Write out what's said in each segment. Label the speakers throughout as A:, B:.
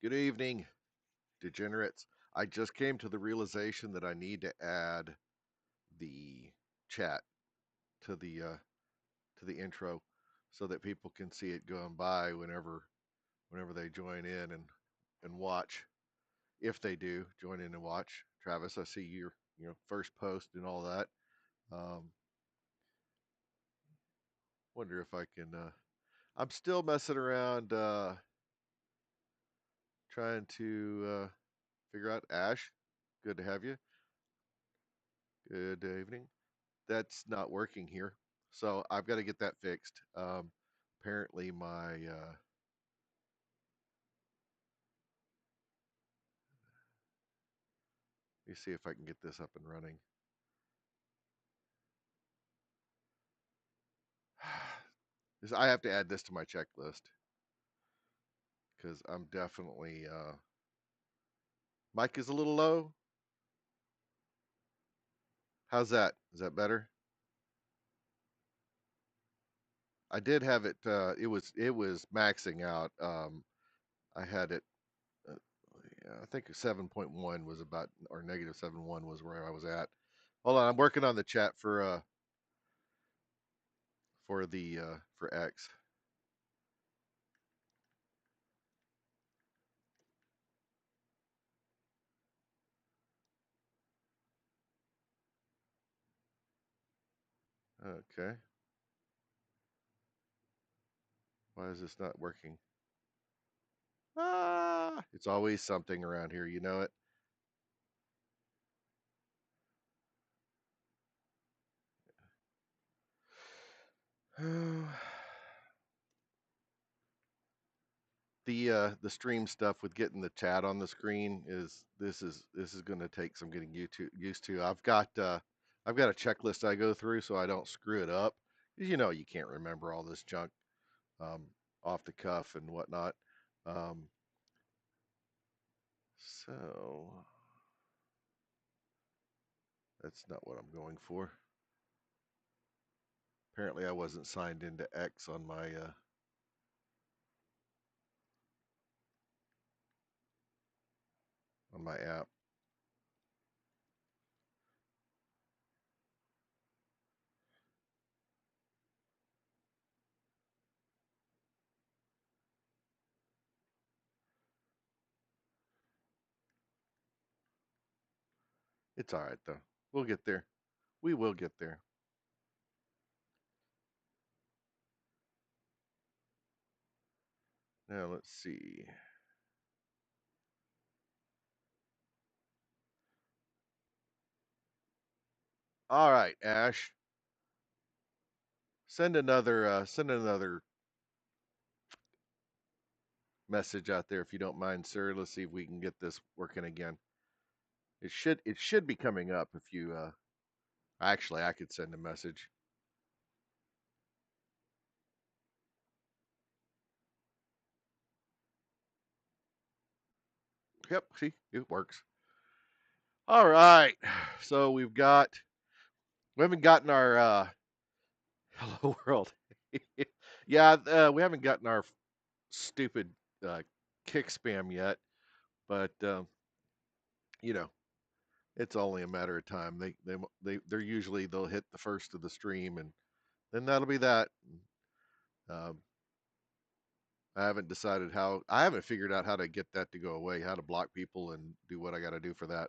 A: Good evening, degenerates. I just came to the realization that I need to add the chat to the intro so that people can see it going by whenever they join in and watch. If they do join in and watch, Travis, I see your first post and all that. Um, wonder if I can. I'm still messing around trying to figure out Ash. Good to have you. Good evening. That's not working here. So I've got to get that fixed. Apparently my let me see if I can get this up and running. I have to add this to my checklist because I'm definitely mic is a little low. How's that? Is that better? I did have it. It was maxing out. I had it. Uh, yeah, I think 7.1 was about, or negative 7.1 was where I was at. Hold on, I'm working on the chat for X. Okay. Why is this not working? Ah, it's always something around here, you know it. The stream stuff with getting the chat on the screen is this is going to take some getting used to. I've got a checklist I go through so I don't screw it up. 'Cause you know you can't remember all this junk um, off the cuff and whatnot. Um, so that's not what I'm going for. Apparently, I wasn't signed into X on my app. It's all right though. We'll get there. We will get there. Now let's see. All right, Ash, send another message out there if you don't mind, sir. Let's see if we can get this working again. It should be coming up if you actually I could send a message. Yep, see, it works. All right. So we haven't gotten our hello world. Yeah, we haven't gotten our stupid uh, kick spam yet, but you know, it's only a matter of time. They'll hit the first of the stream, and then that'll be that. Um, I haven't figured out how to get that to go away, how to block people and do what I got to do for that.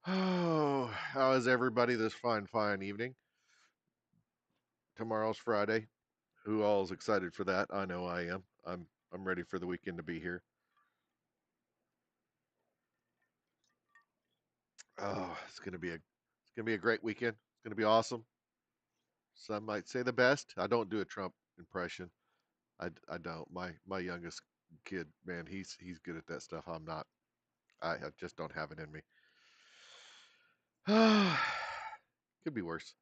A: Oh, how is everybody this fine evening? Tomorrow's Friday. Who all is excited for that? I know I am. I'm ready for the weekend to be here. Oh, it's gonna be a great weekend. It's gonna be awesome. Some might say the best. I don't do a Trump impression. I don't. My youngest kid, man, he's good at that stuff. I'm not. I just don't have it in me. Could be worse.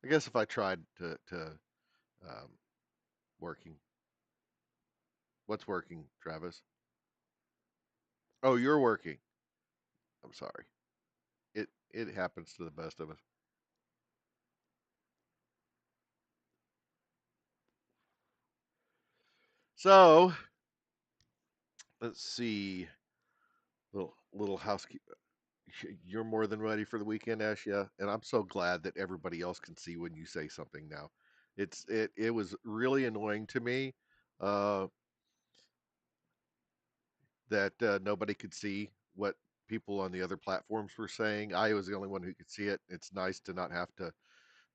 A: I guess if I tried to um, working. What's working, Travis? Oh, you're working. I'm sorry. It happens to the best of us. So let's see. Little housekeeping. You're more than ready for the weekend, Ash. Yeah, and I'm so glad that everybody else can see when you say something now. It was really annoying to me uh, that nobody could see what people on the other platforms were saying. I was the only one who could see it. It's nice to not have to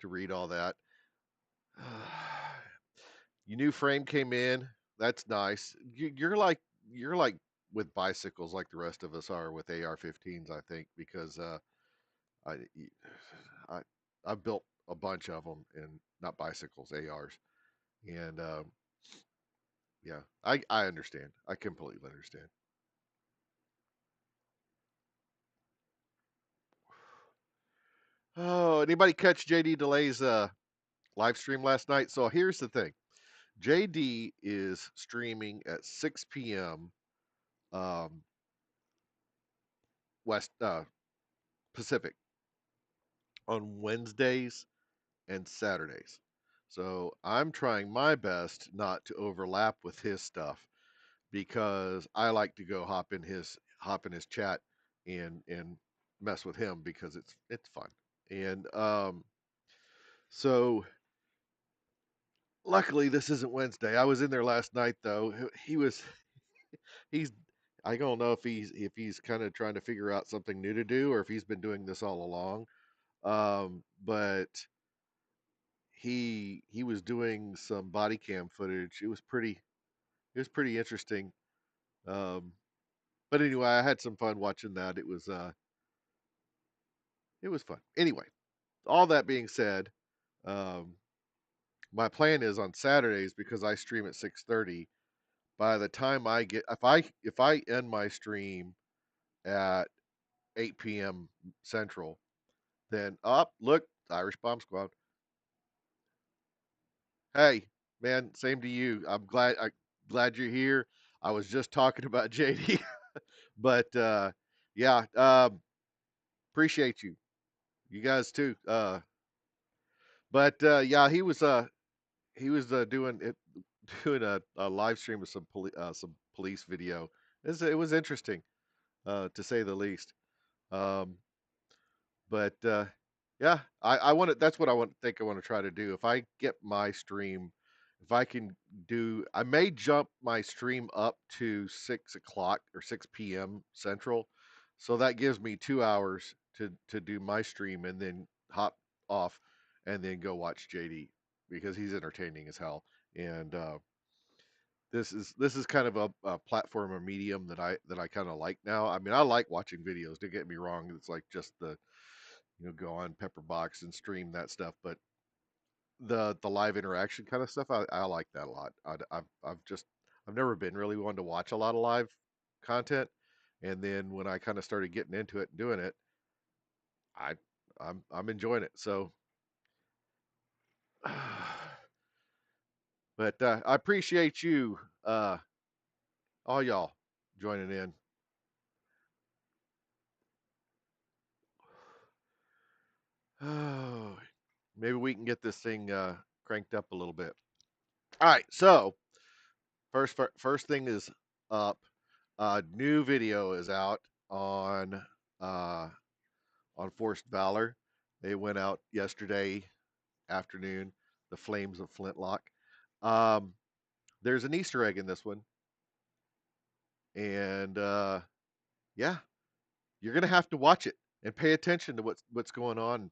A: read all that. Your new frame came in. That's nice. You're like with bicycles like the rest of us are with AR-15s, I think, because I I I've built a bunch of them and not bicycles, ARs, and yeah, I understand. I completely understand. Oh, anybody catch JD Delay's live stream last night? So here's the thing. JD is streaming at 6 p.m. Um, West Pacific on Wednesdays and Saturdays. So I'm trying my best not to overlap with his stuff because I like to go hop in his chat and mess with him because it's fun. And so luckily this isn't Wednesday. I was in there last night though. He's I don't know if he's kind of trying to figure out something new to do or if he's been doing this all along. But he was doing some body cam footage. It was pretty interesting. Um, but anyway, I had some fun watching that. It was fun. Anyway, all that being said, um, my plan is on Saturdays because I stream at 6:30. By the time if I end my stream at 8 p.m. Central, then up look Irish Bomb Squad. Hey man, same to you. I'm glad you're here. I was just talking about JD, but yeah, appreciate you. You guys too. But yeah, he was doing it, doing a live stream with some police video. It was interesting, to say the least. Um, but yeah, I want to. That's what I want to try to do. If I get my stream, if I can do, I may jump my stream up to 6 o'clock or 6 p.m. Central, so that gives me 2 hours to do my stream and then hop off and then go watch JD because he's entertaining as hell. And This is kind of a platform or medium that I kind of like now. I mean, I like watching videos. Don't get me wrong. It's like just go on Pepperbox and stream that stuff, but the live interaction kind of stuff, I like that a lot. I've never been really one to watch a lot of live content, and then when I kind of started getting into it and doing it, I I'm enjoying it. So, but I appreciate you, all y'all, joining in. Oh, maybe we can get this thing cranked up a little bit. All right, so first thing is up. New video is out on uh, on Forced Valor. They went out yesterday afternoon. The Flames of Flintlock. Um, there's an Easter egg in this one, and yeah, you're gonna have to watch it and pay attention to what's going on.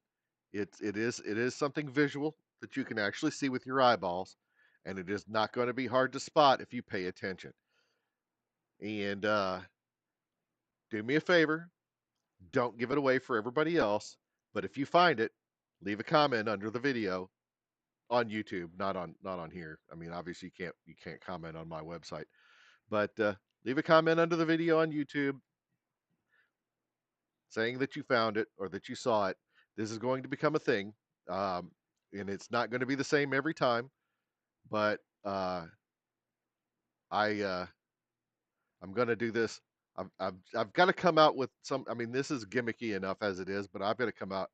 A: It is something visual that you can actually see with your eyeballs, and it is not going to be hard to spot if you pay attention. And do me a favor, don't give it away for everybody else. But if you find it, leave a comment under the video on YouTube, not on here. I mean, obviously you can't comment on my website, but leave a comment under the video on YouTube saying that you found it or that you saw it. This is going to become a thing, um, and it's not going to be the same every time. But I I'm going to do this. I've got to come out with some. I mean, this is gimmicky enough as it is, but I've got to come out.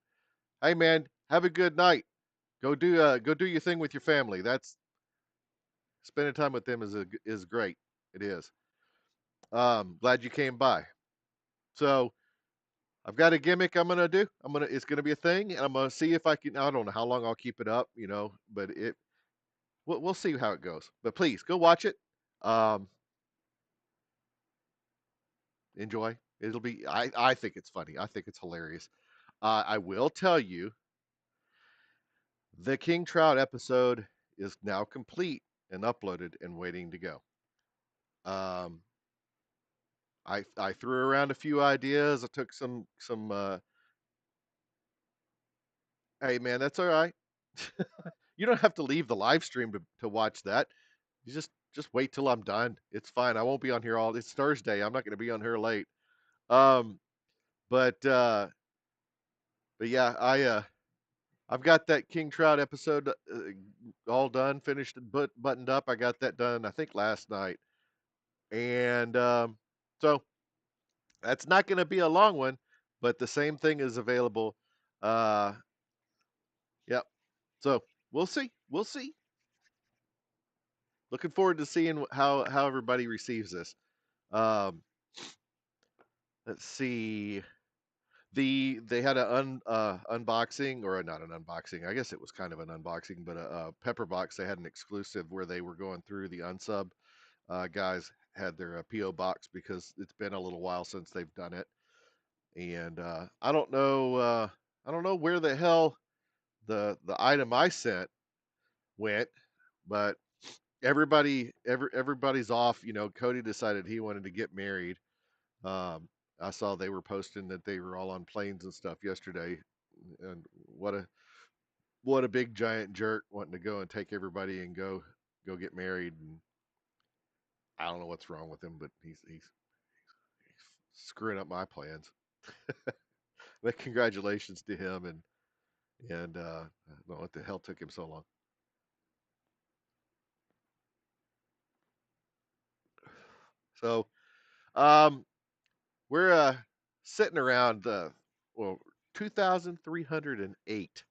A: Hey, man, have a good night. Go do your thing with your family. That's spending time with them is great. It is. Glad you came by. So I've got a gimmick I'm gonna do. It's gonna be a thing, and I'm gonna see if I can. I don't know how long I'll keep it up, but we'll see how it goes. But please go watch it. Um, enjoy. It'll be. I think it's funny. I think it's hilarious. I will tell you, the King Trout episode is now complete and uploaded and waiting to go. Um, I threw around a few ideas. I took some. Hey man, that's all right. You don't have to leave the live stream to watch that. You just wait till I'm done. It's fine. I won't be on here all. It's Thursday. I'm not going to be on here late. Um, but but yeah, I've got that King Trout episode all done, finished, and buttoned up. I got that done, I think, last night, and so that's not going to be a long one, but the same thing is available. Uh, yep. So we'll see. We'll see. Looking forward to seeing how everybody receives this. Um, let's see. They had an unboxing, or not an unboxing. I guess it was kind of an unboxing, but a Pepper box. They had an exclusive where they were going through the unsub guys had their PO box because it's been a little while since they've done it, and I don't know where the hell the item I sent went, but everybody's off. Cody decided he wanted to get married. I saw they were posting that they were all on planes and stuff yesterday, and what a big giant jerk wanting to go and take everybody and go get married. And I don't know what's wrong with him, but he's screwing up my plans. But congratulations to him, and I don't know what the hell took him so long. So um, we're sitting around well 2,308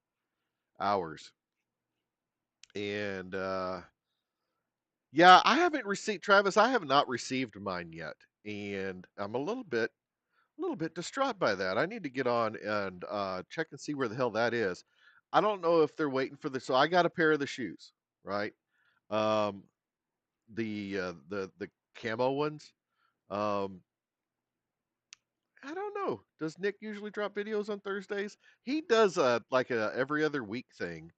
A: hours, and yeah, I haven't received Travis. I have not received mine yet, and I'm a little bit distraught by that. I need to get on and check and see where the hell that is. I don't know if they're waiting for the. So I got a pair of the shoes, right? Um, the camo ones. Um, I don't know. Does Nick usually drop videos on Thursdays? He does like a every other week thing.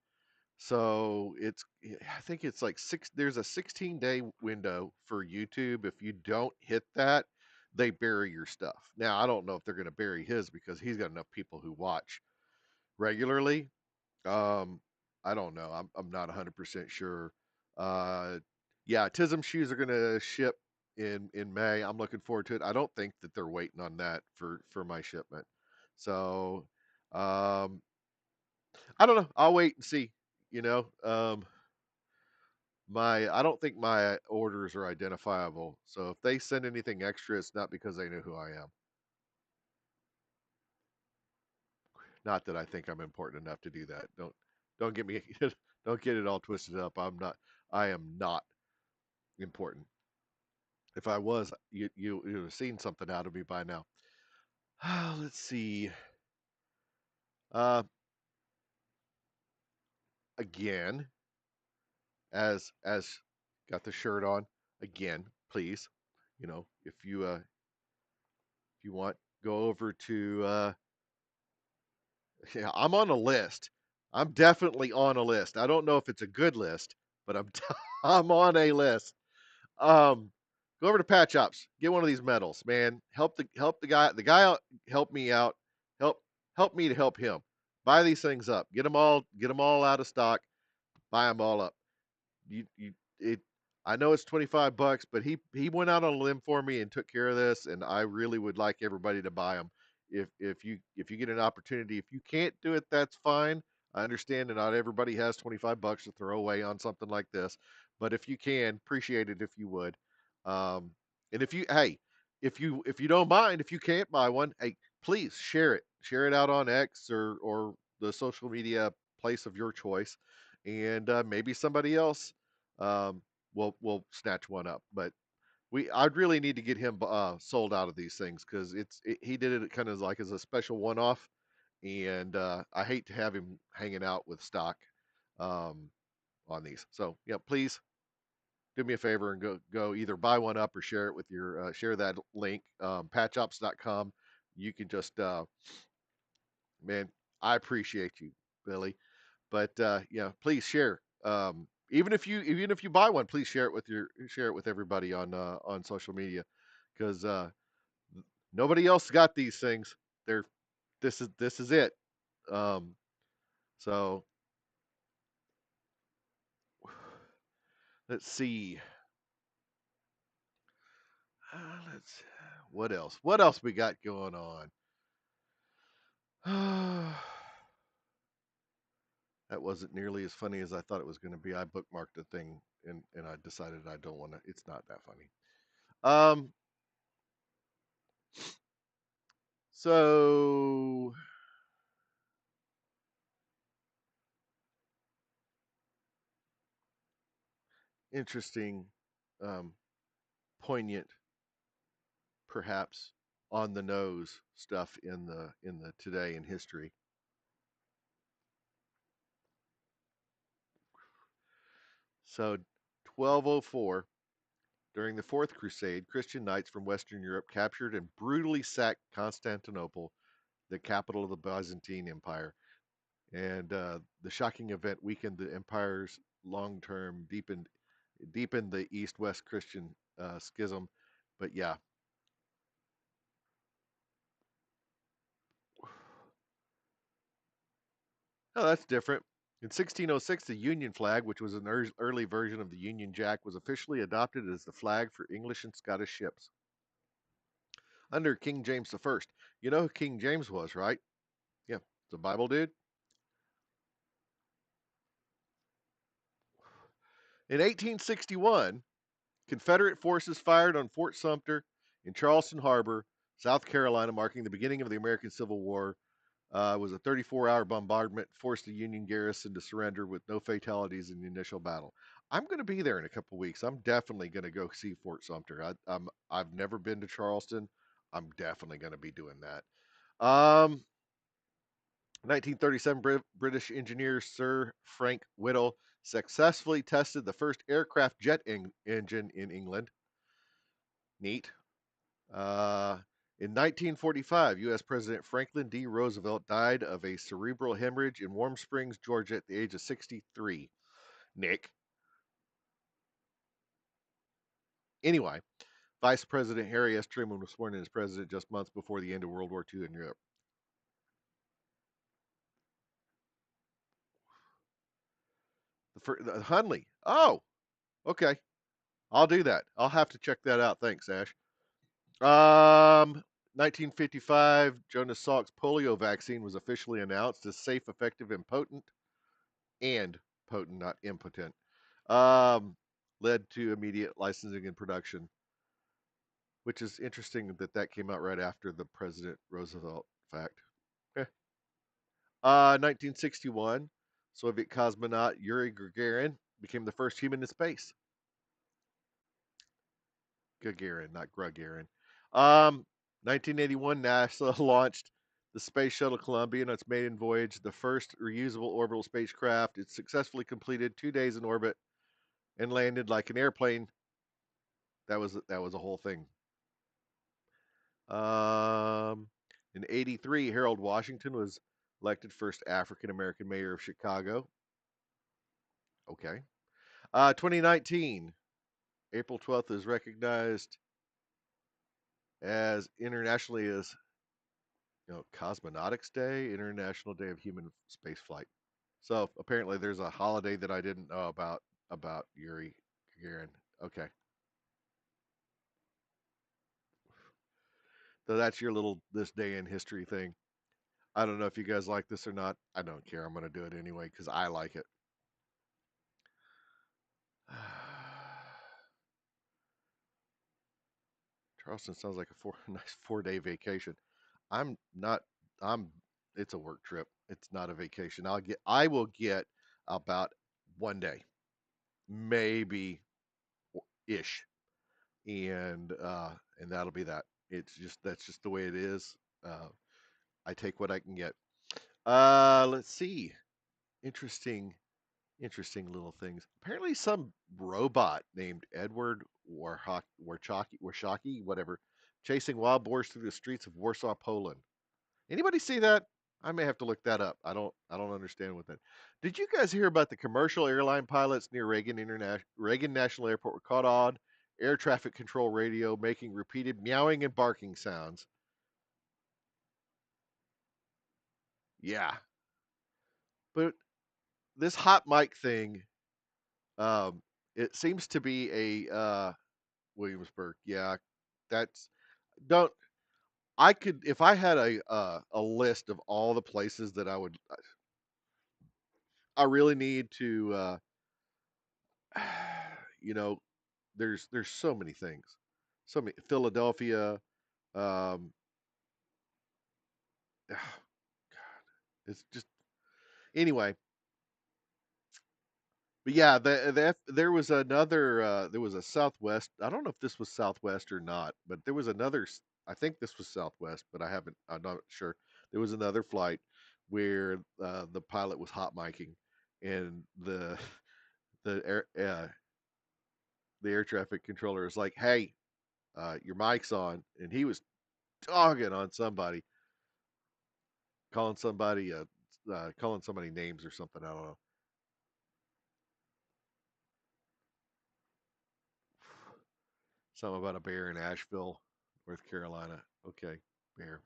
A: So I think it's like there's a 16-day window for YouTube. If you don't hit that, they bury your stuff. Now, I don't know if they're going to bury his because he's got enough people who watch regularly. Um, I don't know. I'm not 100% sure. Uh, yeah, Tism shoes are going to ship in May. I'm looking forward to it. I don't think that they're waiting on that for my shipment. So, um, I don't know. I'll wait and see. You know, my I don't think my orders are identifiable. So if they send anything extra, it's not because they know who I am. Not that I think I'm important enough to do that. Don't get me don't get it all twisted up. I am not important. If I was, you would have seen something out of me by now. Let's see. Uh, again, as got the shirt on again, please. You know, if you want, go over to yeah, I'm on a list. I'm definitely on a list. I don't know if it's a good list, but I'm on a list. Um, go over to Patch Ops. Get one of these medals, man. Help the guy. The guy help me out. Help help me to help him. Buy these things up. Get them all out of stock. Buy them all up. You it I know it's $25, but he went out on a limb for me and took care of this, and I really would like everybody to buy them. If you get an opportunity, if you can't do it, that's fine. I understand that not everybody has $25 to throw away on something like this, but if you can, appreciate it if you would. Um, and if you don't mind, if you can't buy one, hey, please share it out on X or the social media place of your choice, and maybe somebody else um, will snatch one up. But I'd really need to get him sold out of these things because he did it kind of like as a special one off, and I hate to have him hanging out with stock um, on these. So yeah, please do me a favor and go either buy one up or share it with your share that link patchops.com. You can just man, I appreciate you, Billy. But yeah, please share. Even if you buy one, please share it with everybody on social media, because nobody else got these things. They're this is it. Um, so let's see. Let's what else? What else we got going on? That wasn't nearly as funny as I thought it was going to be. I bookmarked the thing and I decided I don't want to. It's not that funny. Um, so interesting, um, poignant, perhaps on the nose stuff in the today in history. So 1204, during the Fourth Crusade, Christian knights from Western Europe captured and brutally sacked Constantinople, the capital of the Byzantine Empire. And the shocking event weakened the empire's long term, deepened the East West Christian schism. But yeah, oh, that's different. In 1606, the Union flag, which was an early version of the Union Jack, was officially adopted as the flag for English and Scottish ships under King James I. You know who King James was, right? Yeah, the Bible dude. In 1861, Confederate forces fired on Fort Sumter in Charleston Harbor, South Carolina, marking the beginning of the American Civil War. Was a 34-hour bombardment, forced the Union garrison to surrender with no fatalities in the initial battle. I'm going to be there in a couple weeks. I'm definitely going to go see Fort Sumter. I've never been to Charleston. I'm definitely going to be doing that. 1937, British engineer Sir Frank Whittle successfully tested the first aircraft jet engine in England. Neat. Uh, In 1945, U.S. President Franklin D. Roosevelt died of a cerebral hemorrhage in Warm Springs, Georgia, at the age of 63. Nick. Anyway, Vice President Harry S. Truman was sworn in as president just months before the end of World War II in Europe. The Hunley. Oh, okay. I'll do that. I'll have to check that out. Thanks, Ash. 1955, Jonas Salk's polio vaccine was officially announced as safe, effective, and potent, not impotent. Um, led to immediate licensing and production, which is interesting that that came out right after the President Roosevelt fact. Eh. 1961, Soviet cosmonaut Yuri Gagarin became the first human in space. Gagarin, not Gagarin. 1981, NASA launched the Space Shuttle Columbia on its maiden voyage, the first reusable orbital spacecraft. It successfully completed 2 days in orbit and landed like an airplane. That was a whole thing. In '83, Harold Washington was elected first African American mayor of Chicago. Okay. 2019, April 12th is recognized as internationally as Cosmonautics Day, International Day of Human Spaceflight. So apparently there's a holiday that I didn't know about Yuri Gagarin. Okay. So that's your little this day in history thing. I don't know if you guys like this or not. I don't care. I'm going to do it anyway because I like it. Charleston sounds like a nice 4 day vacation. I'm not. I'm. It's a work trip. It's not a vacation. I will get about 1 day, maybe ish, and that'll be that. It's just that's just the way it is. Uh, I take what I can get. Let's see. Interesting, interesting little things. Apparently, some robot named Edward Warshaki, whatever, chasing wild boars through the streets of Warsaw, Poland. Anybody see that? I may have to look that up. I don't understand what that. Did you guys hear about the commercial airline pilots near Reagan National Airport were caught on air traffic control radio making repeated meowing and barking sounds? Yeah. But this hot mic thing, um, it seems to be a Williamsburg. Yeah, that's don't. I could if I had a list of all the places that I really need to you know there's so many things, so many Philadelphia. Um, it's just anyway. But yeah, there was another. There was a Southwest. I don't know if this was Southwest or not, but there was another. I think this was Southwest, but I haven't. I'm not sure. There was another flight where the pilot was hot micing, and the the air traffic controller was like, "Hey, your mic's on," and he was dogging on somebody, calling somebody calling somebody names or something. I don't know. Something about a bear in Asheville, North Carolina. Okay, bear.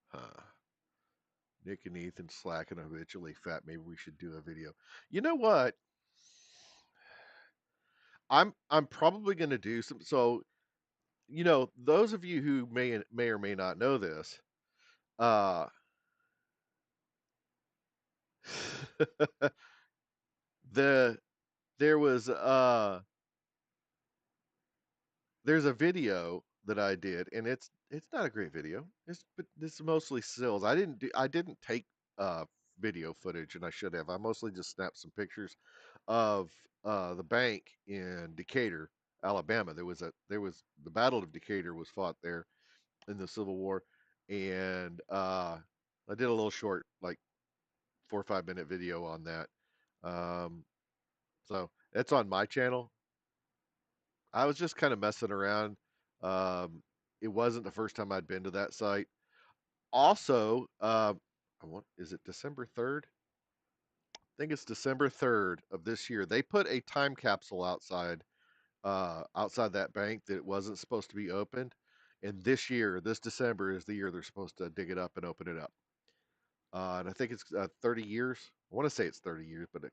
A: Huh. Nick and Ethan slacking habitually fat. Maybe we should do a video. You know what? I'm probably going to do some. So those of you who may or may not know this, uh, the there was there's a video that I did, and it's not a great video. It's mostly stills. I didn't take uh video footage, and I should have. I mostly just snapped some pictures of the bank in Decatur, Alabama. There was the Battle of Decatur was fought there in the Civil War, and I did a little short, like 4 or 5 minute video on that. Um, so it's on my channel. I was just kind of messing around. Um, it wasn't the first time I'd been to that site. Also, is it December 3rd? I think it's December 3rd of this year. They put a time capsule outside that bank that it wasn't supposed to be opened. And this year, this December is the year they're supposed to dig it up and open it up. And I think it's 30 years. I want to say it's 30 years, but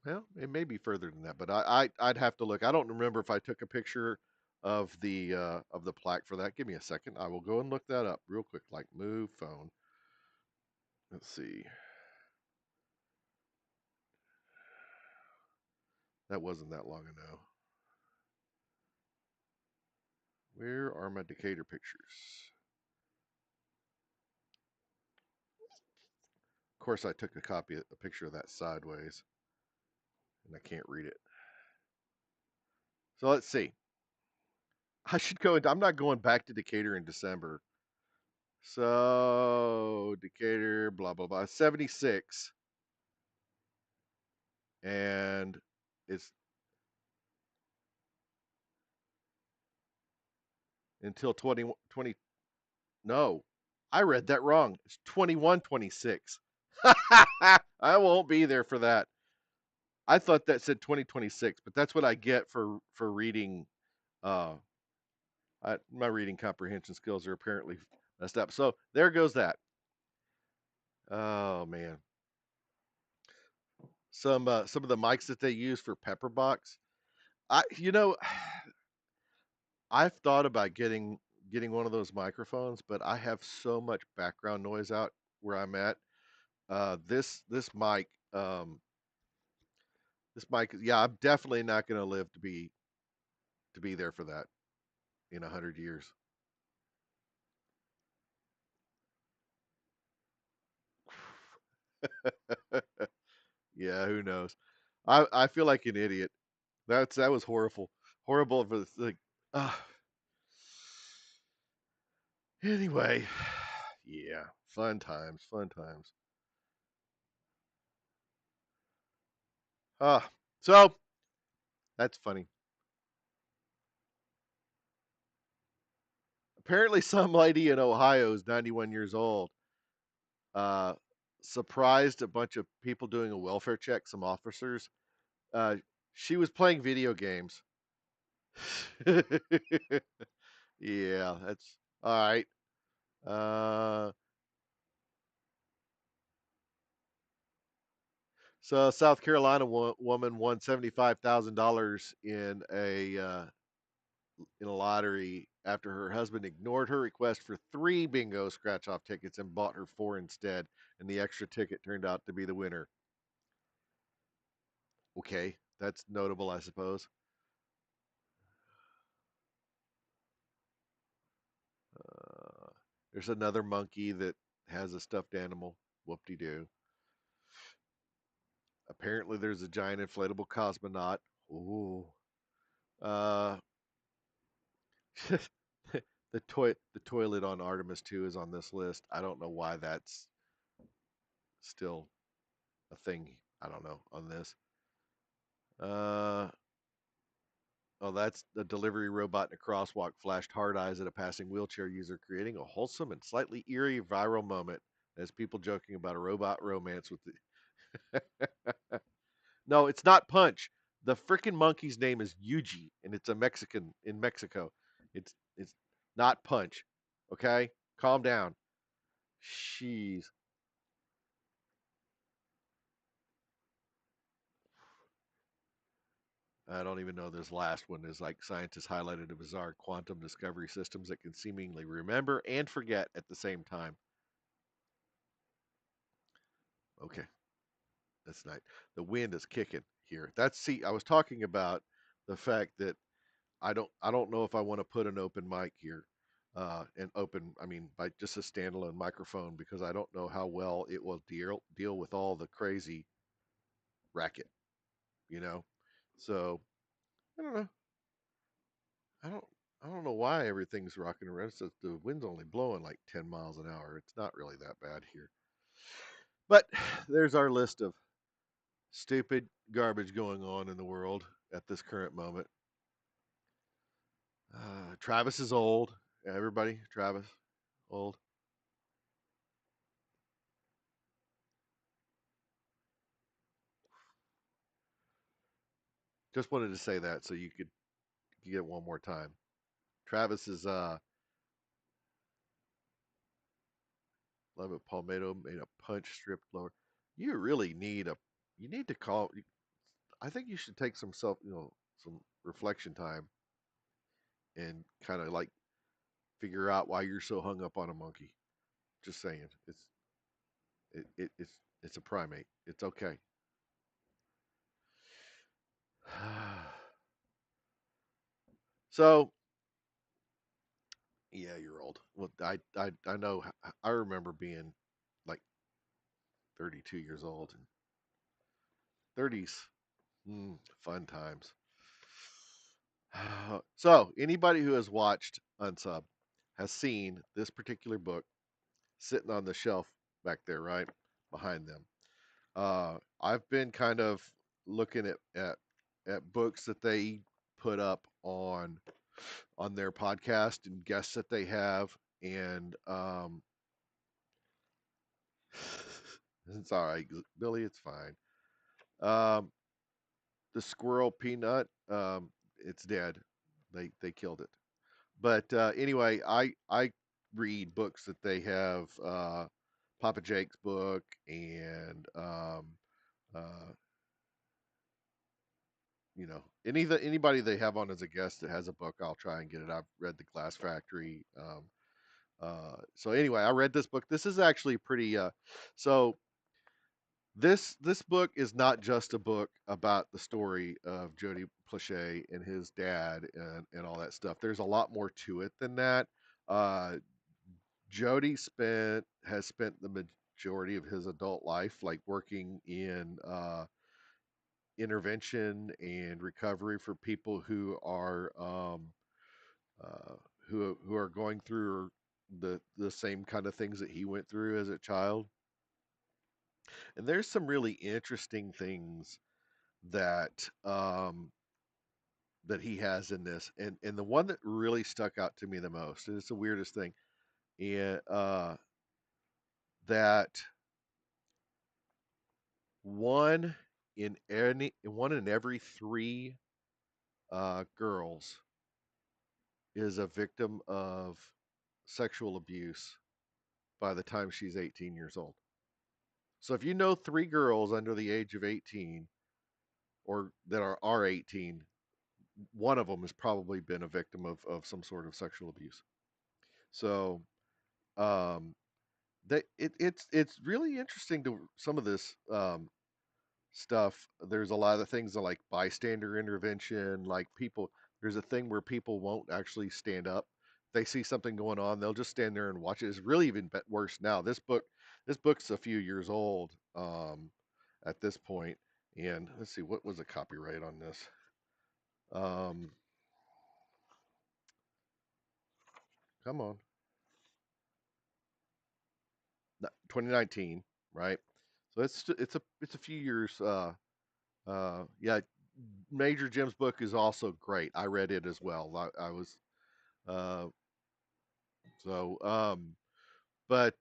A: well, it may be further than that. But I'd have to look. I don't remember if I took a picture of the plaque for that. Give me a second. I will go and look that up real quick. Like move phone. Let's see. That wasn't that long ago. Where are my Decatur pictures? Of course, I took a picture of that sideways, and I can't read it. So let's see. I should go. I'm not going back to Decatur in December. So Decatur, blah blah blah, 76, and it's until 2020. No, I read that wrong. It's 2126. I won't be there for that. I thought that said 2026, but that's what I get for reading. Uh, my reading comprehension skills are apparently messed up. So there goes that. Oh man, some of the mics that they use for Pepperbox. I you know I've thought about getting one of those microphones, but I have so much background noise out where I'm at. This mic, yeah, I'm definitely not going to live to be there for that in 100 years. Yeah, who knows? I feel like an idiot. That was horrible for the like. Uh, anyway, yeah, fun times. Ah, so that's funny. Apparently, some lady in Ohio is 91 years old. Uh, surprised a bunch of people doing a welfare check, some officers. Uh, she was playing video games. Yeah, that's all right. Uh, so South Carolina woman won $75,000 in a lottery after her husband ignored her request for three bingo scratch off tickets and bought her four instead, and the extra ticket turned out to be the winner. Okay, that's notable, I suppose. Uh, there's another monkey that has a stuffed animal. Whoop de doo. Apparently, there's a giant inflatable cosmonaut. Ooh. Uh, the toilet on Artemis 2 is on this list. I don't know why that's still a thing. I don't know on this. Uh, oh, that's the delivery robot in a crosswalk flashed hard eyes at a passing wheelchair user, creating a wholesome and slightly eerie viral moment as people joking about a robot romance with the. No, it's not Punch. The freaking monkey's name is Yuji, and it's a Mexican in Mexico. It's not Punch. Okay, calm down. Jeez. I don't even know this last one is like scientists highlighted a bizarre quantum discovery systems that can seemingly remember and forget at the same time. Okay, that's nice. The wind is kicking here. I was talking about the fact that I don't know if I want to put an open mic here. And open, I mean, by just a standalone microphone because I don't know how well it will deal with all the crazy racket, you know. So I don't know. I don't I don't know why everything's rocking around. So the wind's only blowing like 10 miles an hour. It's not really that bad here. But there's our list of stupid garbage going on in the world at this current moment. Travis is old. Everybody, Travis, old. Just wanted to say that so you could get it one more time. Travis is 11 palmetto made a punch strip lower. You really need a. You need to call. I think you should take some some reflection time and kind of like figure out why you're so hung up on a monkey. Just saying, it's a primate. It's okay. So yeah, you're old. Well, I know. I remember being like 32 years old and 30s. Fun times. So anybody who has watched Unsub has seen this particular book sitting on the shelf back there, right behind them. I've been kind of looking at books that they put up on their podcast and guests that they have, and it's all right, Billy. It's fine. Um, the squirrel peanut, it's dead. They killed it. But anyway, I read books that they have. Papa Jake's book and uh, anybody they have on as a guest that has a book, I'll try and get it. I've read The Glass Factory. So anyway, I read this book. This is actually pretty. So this book is not just a book about the story of Jody Plauché and his dad and all that stuff. There's a lot more to it than that. Uh, Jody has spent the majority of his adult life like working in intervention and recovery for people who are uh, who are going through the same kind of things that he went through as a child. And there's some really interesting things that that he has in this, and the one that really stuck out to me the most, and it's the weirdest thing, and that one one in every three girls is a victim of sexual abuse by the time she's 18 years old. So if you know three girls under the age of 18 or that are 18, one of them has probably been a victim of some sort of sexual abuse. So um, it's really interesting to some of this stuff. There's a lot of things like bystander intervention, like people. There's a thing where people won't actually stand up. They see something going on, they'll just stand there and watch it. It's really even worse now. This book's a few years old at this point, and let's see what was the copyright on this. Um, Come on, 2019, right? So it's a few years. Yeah, Major Jim's book is also great. I read it as well. I was uh, so, but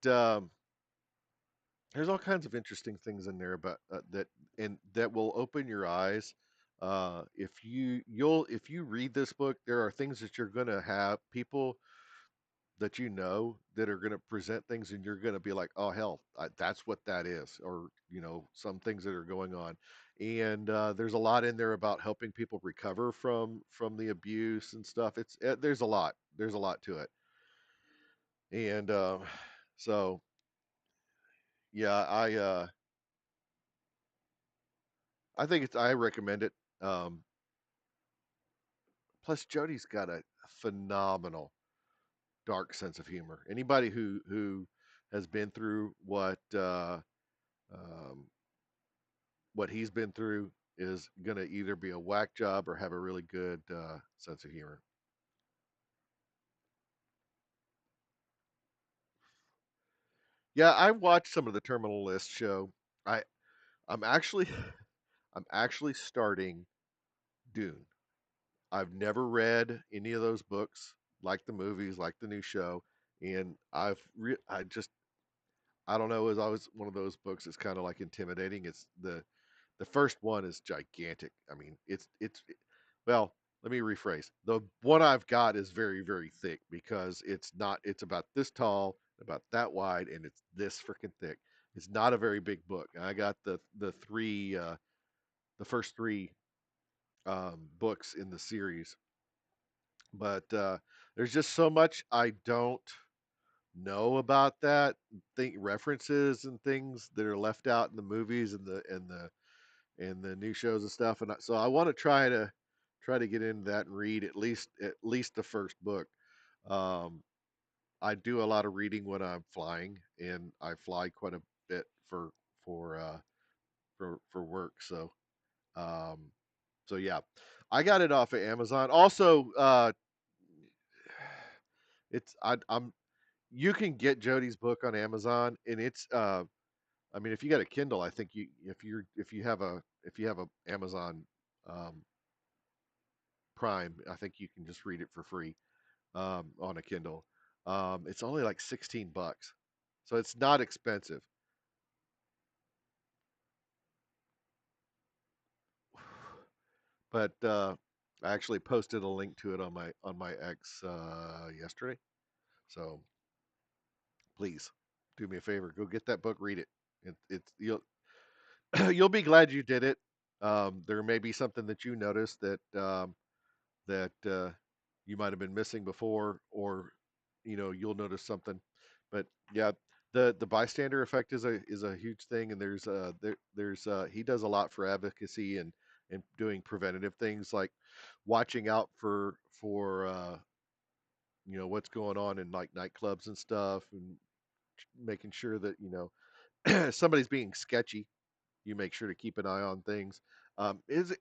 A: there's all kinds of interesting things in there about that, and that will open your eyes. If you read this book, there are things that you're going to have people that you know that are going to present things, and you're going to be like, oh hell, that's what that is, or some things that are going on. And there's a lot in there about helping people recover from the abuse and stuff. There's a lot to it. And so yeah, I think I recommend it. Um, Plus Jody's got a phenomenal dark sense of humor. Anybody who has been through um, what he's been through is going to either be a whack job or have a really good sense of humor. Yeah, I watched some of the Terminal List show. I I'm actually I'm actually starting Dune. I've never read any of those books, like the movies, like the new show, and I just I don't know. It's always one of those books that's kind of like intimidating. It's the first one is gigantic. I mean, well, let me rephrase. The one I've got is very, very thick because it's about this tall, about that wide, and it's this freaking thick. It's not a very big book. I got the first three books in the series, but there's just so much I don't know about that. Think references and things that are left out in the movies and the new shows and stuff. And so I want to try to get into that and read at least the first book. Um, I do a lot of reading when I'm flying, and I fly quite a bit for for work. Um, so yeah, I got it off of Amazon. Also, I'm you can get Jody's book on Amazon, and it's I mean, if you got a Kindle, I think if you have a Amazon um, Prime, I think you can just read it for free on a Kindle. It's only like $16, so it's not expensive. But I actually posted a link to it on my X yesterday. So please do me a favor, go get that book, read it. It's you'll be glad you did it. There may be something that you noticed that you might have been missing before, or you'll notice something. But yeah, the bystander effect is a huge thing, and there's he does a lot for advocacy and doing preventative things like watching out for what's going on in like nightclubs and stuff, and making sure that somebody's being sketchy. You make sure to keep an eye on things. Is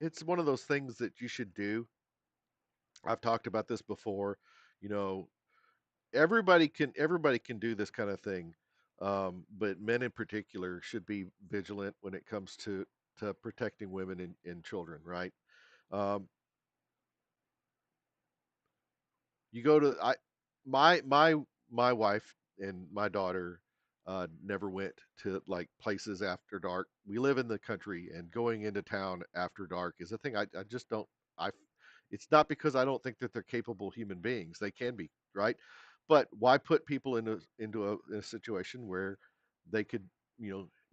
A: It's one of those things that you should do. I've talked about this before. You know, everybody can do this kind of thing, but men in particular should be vigilant when it comes to protecting women and children. Right? Um, you go to I my my my wife and my daughter never went to like places after dark. We live in the country, and going into town after dark is a thing I just don't I it's not because I don't think that they're capable human beings. They can be, right? But why put people in a situation where they could,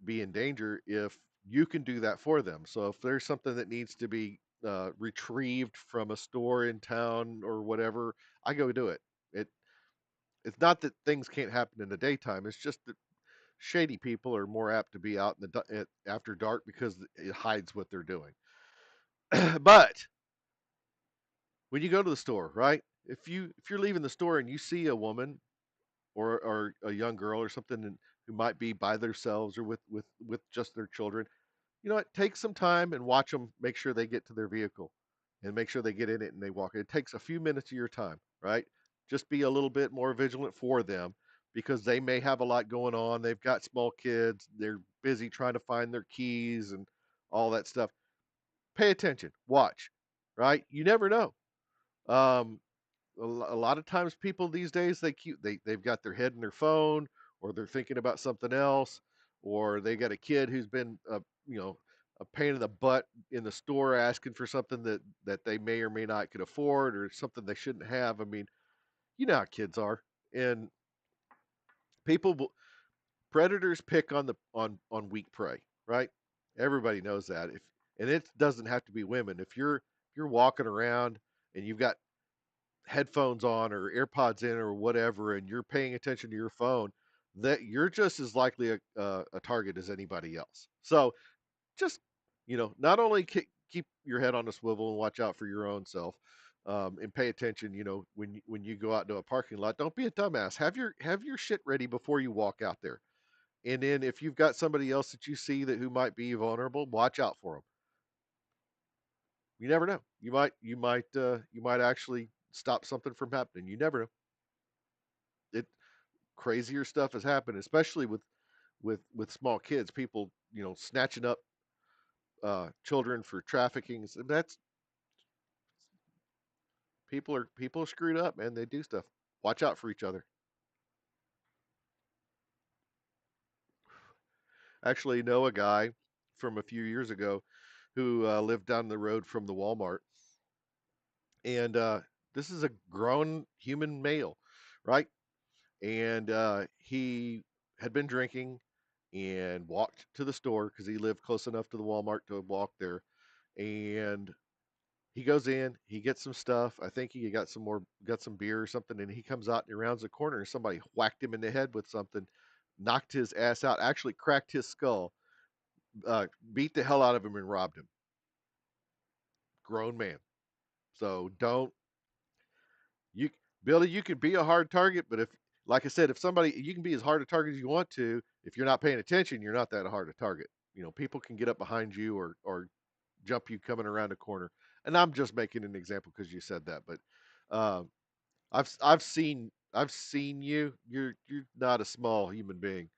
A: be in danger if you can do that for them? So if there's something that needs to be retrieved from a store in town or whatever, I go do it. It it's not that things can't happen in the daytime. It's just that shady people are more apt to be out in after dark because it hides what they're doing. But when you go to the store, right? If you're leaving the store and you see a woman or a young girl or something who might be by themselves or with just their children, you know what? Take some time and watch them. Make sure they get to their vehicle, and make sure they get in it and they walk. It takes a few minutes of your time, right? Just be a little bit more vigilant for them because they may have a lot going on. They've got small kids. They're busy trying to find their keys and all that stuff. Pay attention. Watch, right? You never know. Um, a lot of times people these days they've got their head in their phone, or they're thinking about something else, or they got a kid who's been a pain in the butt in the store asking for something that they may or may not could afford, or something they shouldn't have. I mean, you know how kids are. And people predators pick on on weak prey, right? Everybody knows that. If And it doesn't have to be women. If you're walking around and you've got headphones on or AirPods in or whatever, and you're paying attention to your phone, that you're just as likely a target as anybody else. So just, not only keep your head on a swivel and watch out for your own self, and pay attention, when you go out into a parking lot, don't be a dumbass. Have your shit ready before you walk out there. And then if you've got somebody else that you see that who might be vulnerable, watch out for them. You never know. You might actually stop something from happening. You never know. It Crazier stuff has happened, especially with small kids. People, snatching up children for trafficking. So People are screwed up, man. They do stuff. Watch out for each other. Actually, know a guy from a few years ago who lived down the road from the Walmart, and this is a grown human male, right? And he had been drinking and walked to the store because he lived close enough to the Walmart to walk there. And he goes in, he gets some stuff. I think he got some beer or something, and he comes out and he rounds the corner, and somebody whacked him in the head with something, knocked his ass out, actually cracked his skull, beat the hell out of him, and robbed him. Grown man. So don't you, Billy? You can be a hard target, but if, like I said, if somebody, you can be as hard a target as you want to. If you're not paying attention, you're not that hard a target. You know, people can get up behind you or jump you coming around a corner. And I'm just making an example because you said that, but um, I've seen you. You're not a small human being.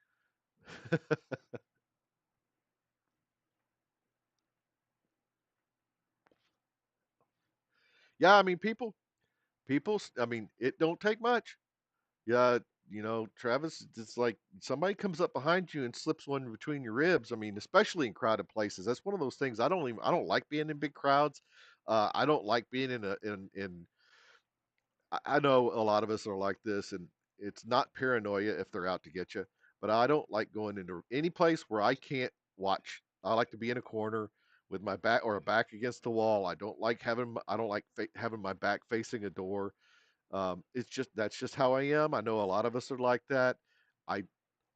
A: Yeah, I mean I mean, it don't take much. Yeah, you know, Travis, it's like somebody comes up behind you and slips one between your ribs. I mean, especially in crowded places. That's one of those things. I don't like being in big crowds. I don't like being in I know a lot of us are like this, and it's not paranoia if they're out to get you, but I don't like going into any place where I can't watch. I like to be in a corner with my back or a back against the wall. I don't like having my back facing a door. It's just that's just how I am. I know a lot of us are like that. I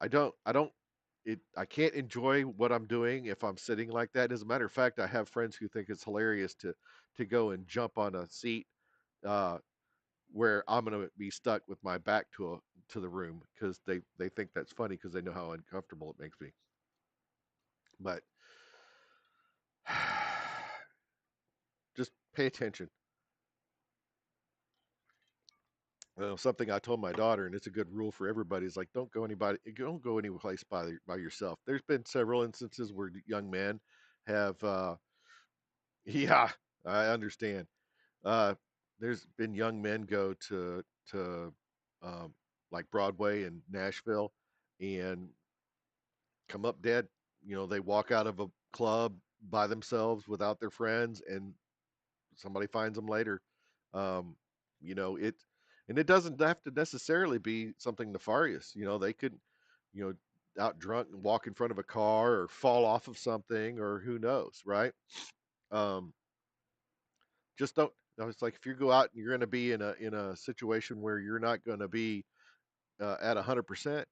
A: I don't I can't enjoy what I'm doing if I'm sitting like that. As a matter of fact, I have friends who think it's hilarious to go and jump on a seat uh, where I'm going to be stuck with my back to the room because they think that's funny because they know how uncomfortable it makes me. But just pay attention. Something I told my daughter, and it's a good rule for everybody, is like don't go any place by yourself. There's been several instances where young men have, yeah, I understand. Uh, there's been young men go to um, like Broadway in Nashville and come up dead. You know, they walk out of a club by themselves without their friends, and somebody finds them later. Um, you know, and it doesn't have to necessarily be something nefarious. You know, they could, you know, out drunk and walk in front of a car or fall off of something or who knows, right? Um, just don't. It's like if you go out and you're going to be in a situation where you're not going to be at 100%,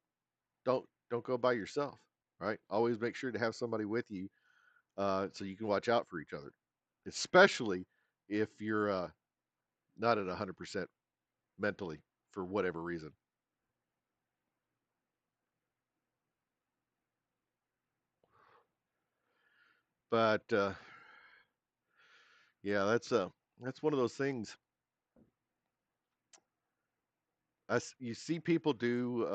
A: don't go by yourself, right? Always make sure to have somebody with you so you can watch out for each other, especially if you're not at 100% mentally for whatever reason. But yeah, that's one of those things. You see people do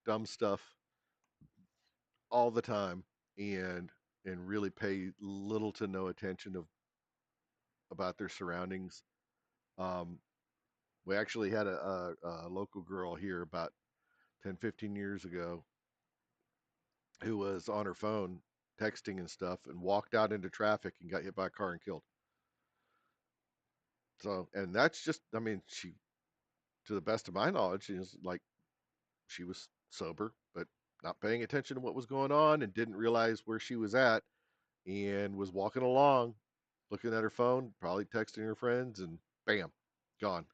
A: dumb stuff all the time and really pay little to no attention of about their surroundings. Um, we actually had a local girl here about 10, 15 years ago who was on her phone texting and stuff and walked out into traffic and got hit by a car and killed. So, and that's just, I mean, she, to the best of my knowledge, is like she was sober, but not paying attention to what was going on and didn't realize where she was at and was walking along, looking at her phone, probably texting her friends, and bam, gone.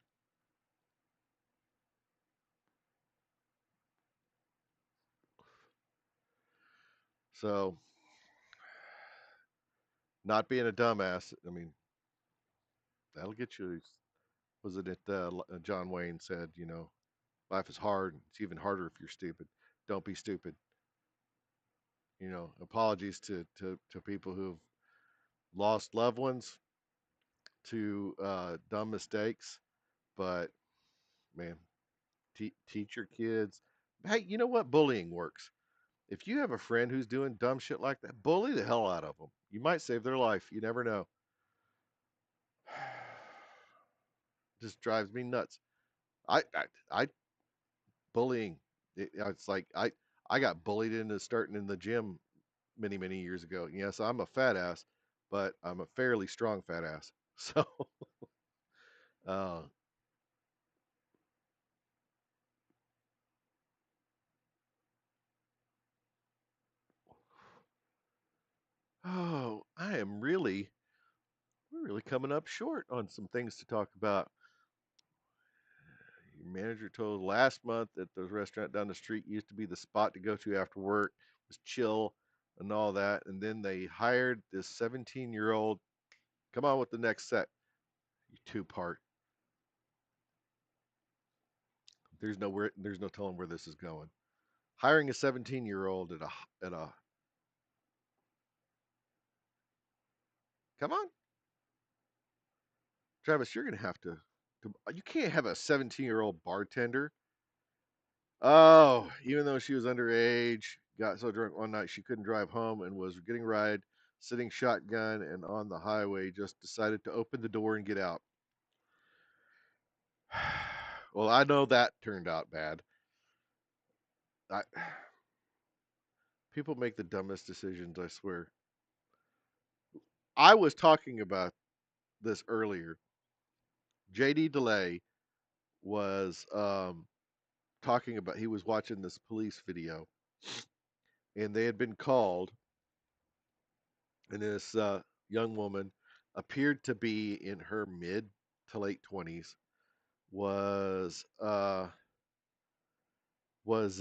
A: So, not being a dumbass, I mean, that'll get you. Was it John Wayne said, you know, life is hard. It's even harder if you're stupid. Don't be stupid. You know, apologies to people who've lost loved ones to dumb mistakes. But man, teach your kids. Hey, you know what? Bullying works. If you have a friend who's doing dumb shit like that, bully the hell out of them. You might save their life. You never know. just drives me nuts. I bullying. It's like I got bullied into starting in the gym many years ago. Yes, I'm a fat ass, but I'm a fairly strong fat ass. So, uh, oh, we're really coming up short on some things to talk about. Your manager told last month that the restaurant down the street used to be the spot to go to after work. It was chill and all that. And then they hired this 17-year-old. Come on with the next set. You two-part. There's no telling where this is going. Hiring a 17-year-old at a come on, Travis, you're gonna have to you can't have a 17-year-old bartender. Oh, even though she was underage, got so drunk one night she couldn't drive home and was getting a ride, sitting shotgun and on the highway, just decided to open the door and get out. Well, I know that turned out bad. I, people make the dumbest decisions, I swear. I was talking about this earlier. JD Delay was talking about he was watching this police video and they had been called and this young woman appeared to be in her mid to late 20s was was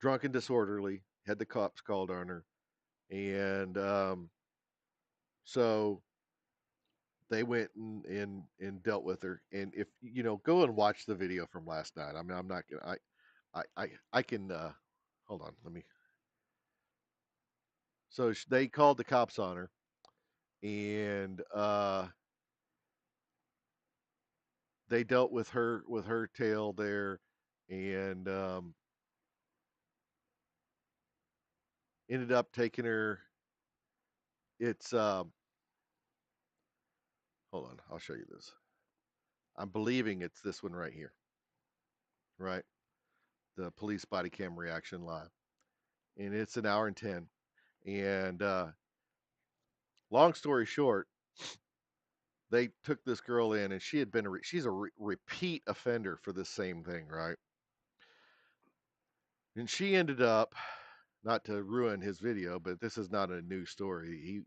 A: drunk and disorderly, had the cops called on her, and so they went and dealt with her. And if you know, go and watch the video from last night. I mean, I'm not gonna. I can. Hold on. Let me. So they called the cops on her, and they dealt with her tale there, and ended up taking her. It's hold on, I'll show you this. I'm believing it's this one right here, right? The police body cam reaction live, and it's an hour and 10. And long story short, they took this girl in, and she had been she's a repeat offender for this same thing, right? And she ended up, not to ruin his video, but this is not a new story.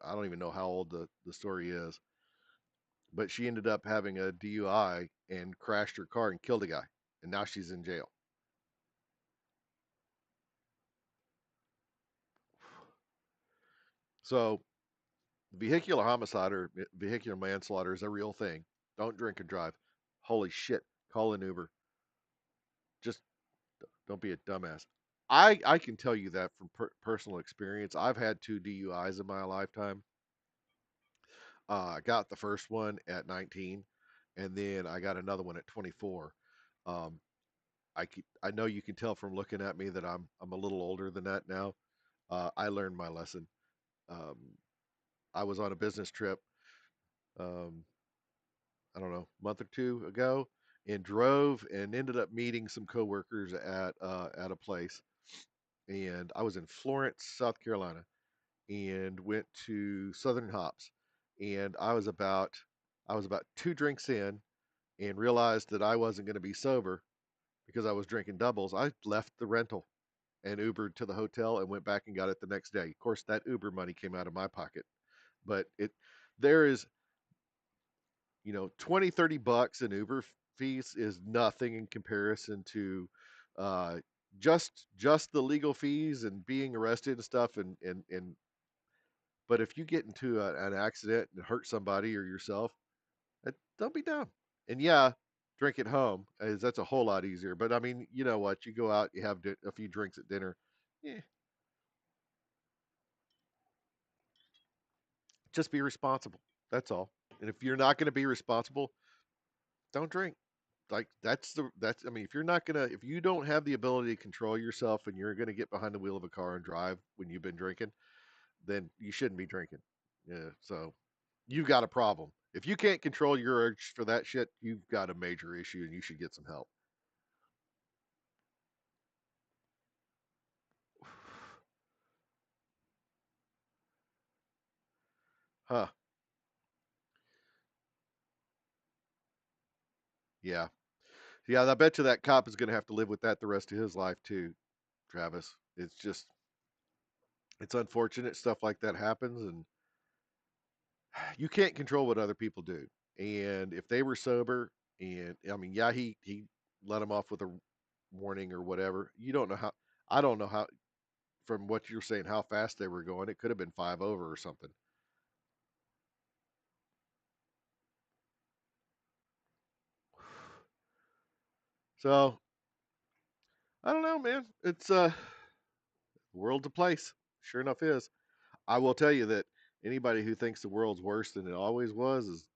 A: I don't even know how old the story is, but she ended up having a DUI and crashed her car and killed a guy, and now she's in jail. So vehicular homicide or vehicular manslaughter is a real thing. Don't drink and drive. Holy shit! Call an Uber. Just don't be a dumbass. I can tell you that from personal experience. I've had two DUIs in my lifetime. I got the first one at 19, and then I got another one at 24. Um, I know you can tell from looking at me that I'm a little older than that now. I learned my lesson. Um, I was on a business trip. Um, I don't know, month or two ago, and drove and ended up meeting some coworkers at a place. And I was in Florence, South Carolina, and went to Southern Hops. And I was about two drinks in and realized that I wasn't going to be sober because I was drinking doubles. I left the rental and Ubered to the hotel and went back and got it the next day. Of course, that Uber money came out of my pocket, but there is, 20, $30 in Uber fees is nothing in comparison to uh, just the legal fees and being arrested and stuff. And but if you get into an accident and hurt somebody or yourself, don't be dumb. And yeah, drink at home, as that's a whole lot easier. But I mean, you know what? You go out, you have a few drinks at dinner. Yeah, just be responsible. That's all. And if you're not going to be responsible, don't drink. Like that's I mean, if you don't have the ability to control yourself and you're gonna get behind the wheel of a car and drive when you've been drinking, then you shouldn't be drinking. Yeah, so you've got a problem. If you can't control your urge for that shit, you've got a major issue and you should get some help. Huh. Yeah. Yeah, I bet you that cop is going to have to live with that the rest of his life too, Travis. It's just, it's unfortunate stuff like that happens, and you can't control what other people do. And if they were sober, and I mean, yeah, he let him off with a warning or whatever. You don't know how. I don't know how. From what you're saying, how fast they were going, it could have been five over or something. So I don't know, man. It's the world's a place. Sure enough, is. I will tell you that anybody who thinks the world's worse than it always was is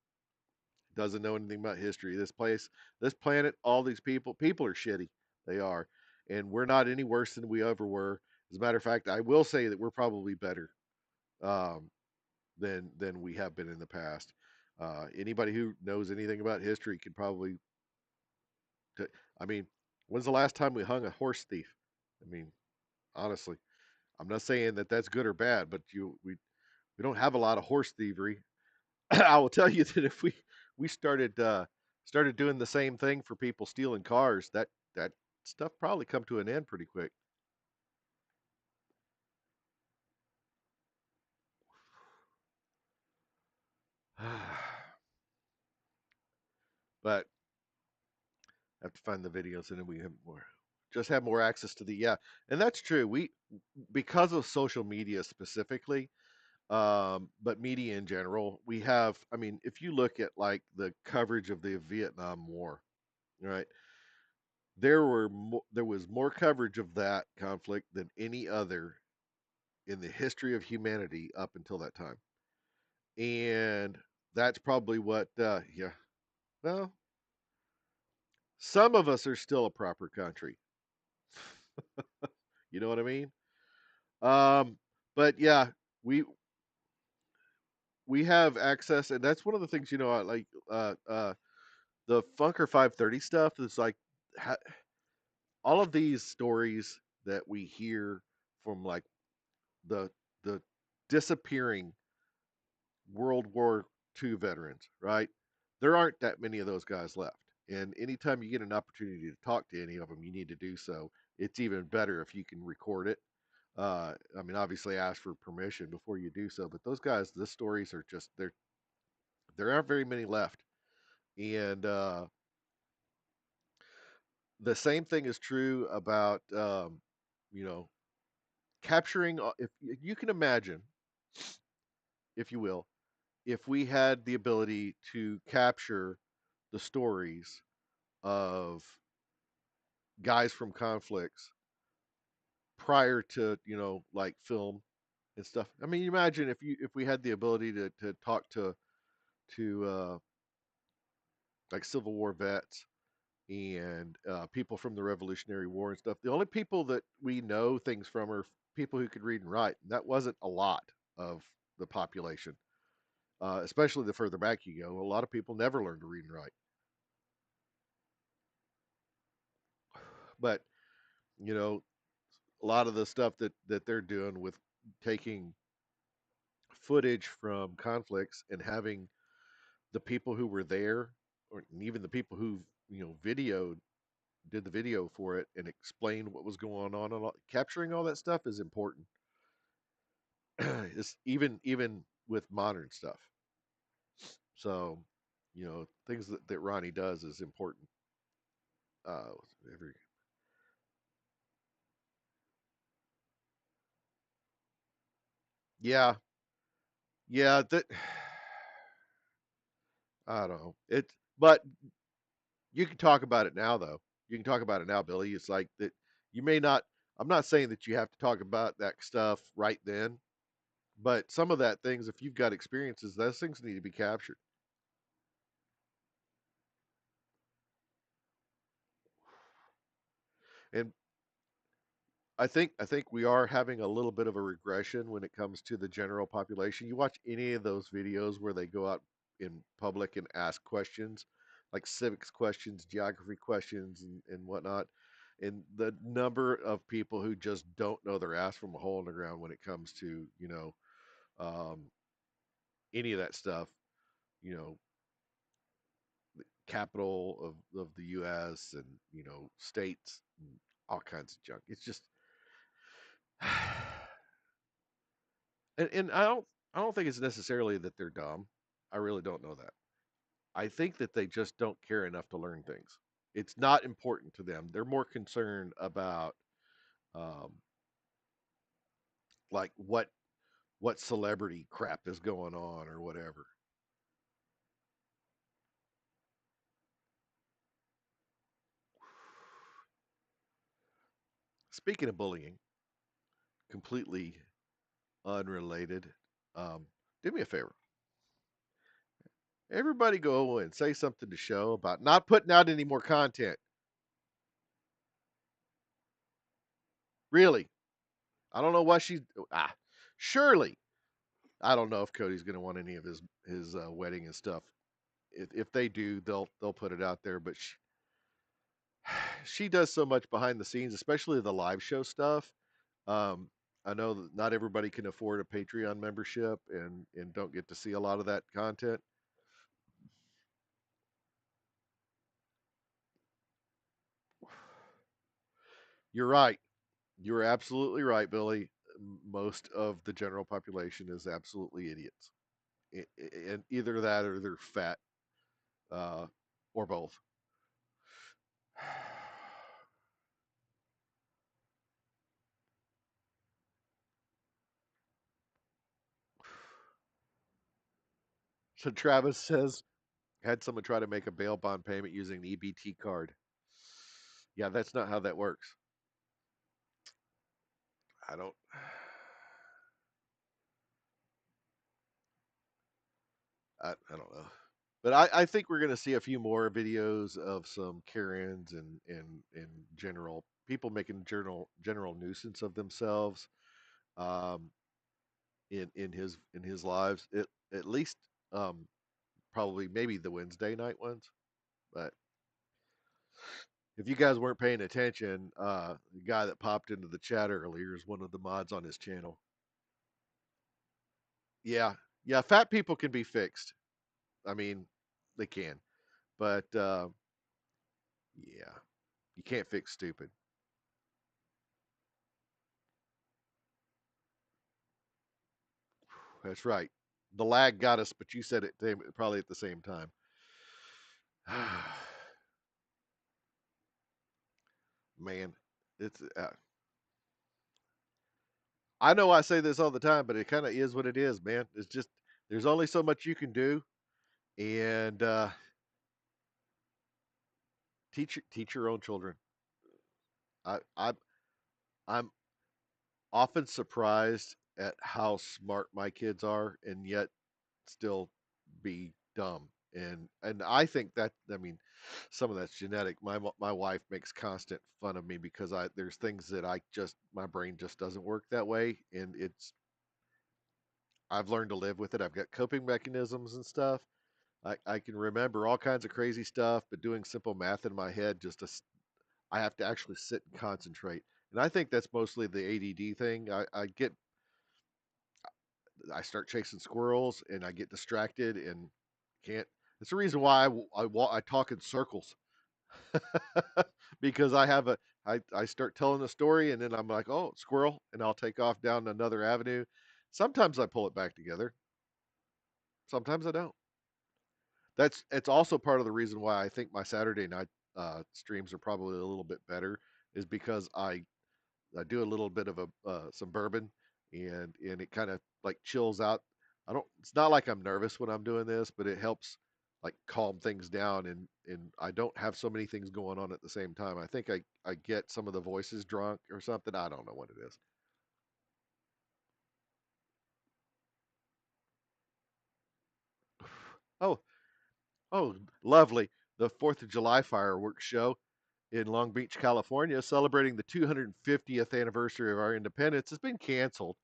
A: doesn't know anything about history. This place, this planet, all these people are shitty. They are, and we're not any worse than we ever were. As a matter of fact, I will say that we're probably better um, than we have been in the past. Anybody who knows anything about history could probably. I mean, when's the last time we hung a horse thief? I mean, honestly, I'm not saying that that's good or bad, but we don't have a lot of horse thievery. I will tell you that if we started doing the same thing for people stealing cars, that stuff probably come to an end pretty quick. But I have to find the videos, and then we have more, just have more access to the, yeah, and that's true. We, because of social media specifically, but media in general, we have. I mean, if you look at like the coverage of the Vietnam War, right? There was more coverage of that conflict than any other in the history of humanity up until that time. And that's probably what, yeah, well, some of us are still a proper country. You know what I mean? Um, but yeah, we we have access, and that's one of the things, like the Funker 530 stuff is like ha- all of these stories that we hear from like the the disappearing World War II veterans, right? There aren't that many of those guys left. And anytime you get an opportunity to talk to any of them, you need to do so. It's even better if you can record it. I mean, obviously, ask for permission before you do so. But those guys, the stories are just there aren't very many left. And the same thing is true about you know capturing. If you can imagine, if you will, if we had the ability to capture the stories of guys from conflicts prior to like film and stuff. I mean, imagine if we had the ability to talk to like Civil War vets and people from the Revolutionary War and stuff. The only people that we know things from are people who could read and write. And that wasn't a lot of the population, especially the further back you go. A lot of people never learned to read and write. But you know, a lot of the stuff that they're doing with taking footage from conflicts and having the people who were there, or even the people who videoed, did the video for it and explained what was going on, and capturing all that stuff is important. It's even with modern stuff. So, things that Ronnie does is important. Uh, every Yeah, yeah. That I don't know it, but you can talk about it now, though. You can talk about it now, Billy. It's like that. You may not. I'm not saying that you have to talk about that stuff right then, but some of that things, if you've got experiences, those things need to be captured. And I think we are having a little bit of a regression when it comes to the general population. You watch any of those videos where they go out. in public and ask questions, like civics questions, geography questions, and whatnot. And the number of people who just don't know their ass from a hole in the ground when it comes to, um, any of that stuff, you know, capital of the U.S. and, states, and all kinds of junk. It's just, and I don't think it's necessarily that they're dumb. I really don't know that. I think that they just don't care enough to learn things. It's not important to them. They're more concerned about, um, like what celebrity crap is going on or whatever. Speaking of bullying, completely unrelated. Um, do me a favor. Everybody go and say something to show about not putting out any more content. Really. I don't know why she. Ah, surely. I don't know if Cody's going to want any of his wedding and stuff. If they do, they'll put it out there. But she does so much behind the scenes, especially the live show stuff. Um, I know that not everybody can afford a Patreon membership and don't get to see a lot of that content. You're right. You're absolutely right, Billy. Most of the general population is absolutely idiots, and either that or they're fat, uh, or both. So Travis says, had someone try to make a bail bond payment using the EBT card. Yeah, that's not how that works. I don't. I don't know. But I think we're going to see a few more videos of some Karens and general people making general nuisance of themselves, um, in his lives. At least, um, probably maybe the Wednesday night ones. But if you guys weren't paying attention, the guy that popped into the chat earlier is one of the mods on his channel. Yeah, yeah, fat people can be fixed. I mean, they can, but yeah, you can't fix stupid. That's right. The lag got us, but you said it probably at the same time. Man, it's. I know I say this all the time, but it kind of is what it is, man. It's just there's only so much you can do, and teach your own children. I I'm often surprised at how smart my kids are, and yet still be dumb. And I think that, I mean, some of that's genetic. My wife makes constant fun of me because I there's things that I just my brain just doesn't work that way, and I've learned to live with it. I've got coping mechanisms and stuff. I can remember all kinds of crazy stuff, but doing simple math in my head I have to actually sit and concentrate. And I think that's mostly the ADD thing. I start chasing squirrels and I get distracted and can't. It's the reason why I talk in circles because I start telling the story and then I'm like, oh, squirrel, and I'll take off down another avenue. Sometimes I pull it back together. Sometimes I don't. It's also part of the reason why I think my Saturday night streams are probably a little bit better, is because I do a little bit of a some bourbon, and it kind of like chills out. I don't. It's not like I'm nervous when I'm doing this, but it helps like calm things down, and I don't have so many things going on at the same time. I think I get some of the voices drunk or something. I don't know what it is. Oh, oh, lovely. The 4th of July fireworks show in Long Beach, California, celebrating the 250th anniversary of our independence, has been canceled.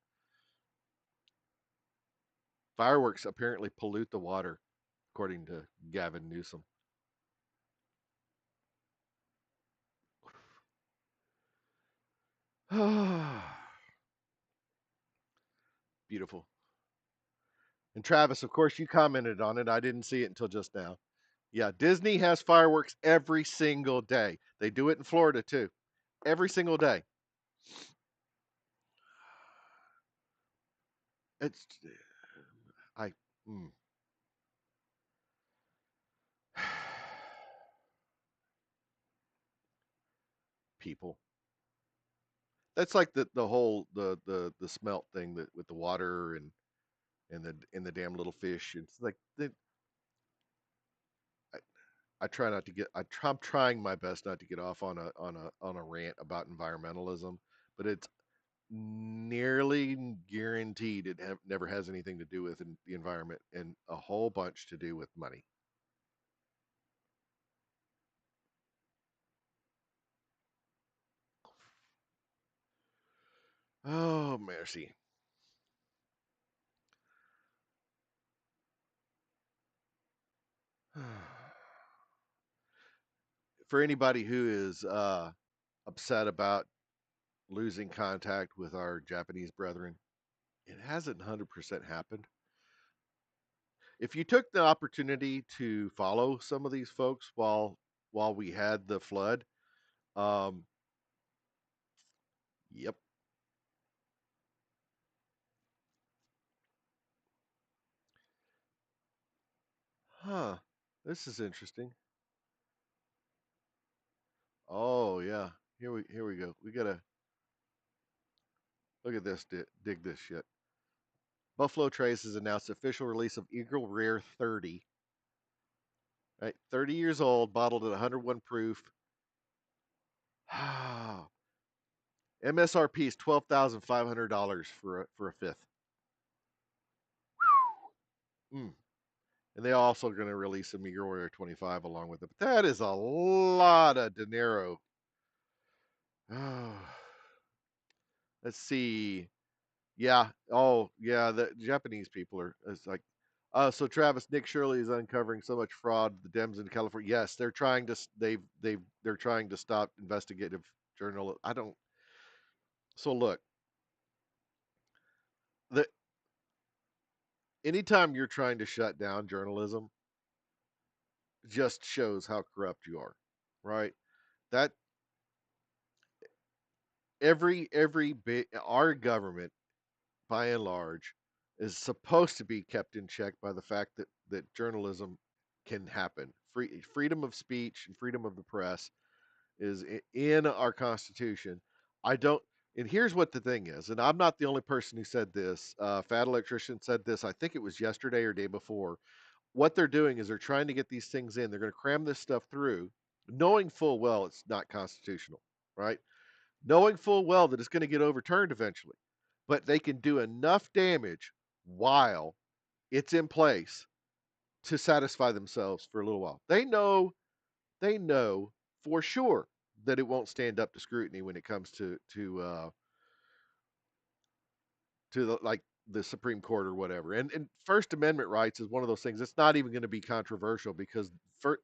A: Fireworks apparently pollute the water. according to Gavin Newsom. Beautiful. And Travis, of course, you commented on it. I didn't see it until just now. Yeah, Disney has fireworks every single day. They do it in Florida too. Every single day. It's I mm. People. That's like the whole the smelt thing that with the water and the damn little fish. It's like I, I try not to get. I'm trying my best not to get off on a rant about environmentalism, but it's nearly guaranteed never has anything to do with the environment and a whole bunch to do with money. Oh, mercy. For anybody who is upset about losing contact with our Japanese brethren, it hasn't 100% happened. If you took the opportunity to follow some of these folks while we had the flood, um, yep, huh, this is interesting. Oh yeah, here we go. We gotta look at this. Dig this shit. Buffalo Trace has announced official release of Eagle Rare 30. Right, 30 years old, bottled at 101 proof. MSRP is $12,500 for a fifth. Mm. And they also going to release a Miguel Warrior 25 along with it. But that is a lot of dinero. Let's see. Yeah. Oh, yeah. The Japanese people are. It's like. So Travis, Nick Shirley is uncovering so much fraud. The Dems in California. Yes, they're trying to. They're trying to stop investigative journal. I don't. So look, the anytime you're trying to shut down journalism, just shows how corrupt you are, right? That every bit our government by and large is supposed to be kept in check by the fact that journalism can happen. Freedom of speech and freedom of the press is in our constitution. I don't and here's what the thing is, and I'm not the only person who said this. Fat Electrician said this, I think it was yesterday or day before. What they're doing is they're trying to get these things in. They're going to cram this stuff through, knowing full well it's not constitutional, right? Knowing full well that it's going to get overturned eventually. But they can do enough damage while it's in place to satisfy themselves for a little while. They know for sure that it won't stand up to scrutiny when it comes to the Supreme Court or whatever. And First Amendment rights is one of those things. It's not even going to be controversial because for,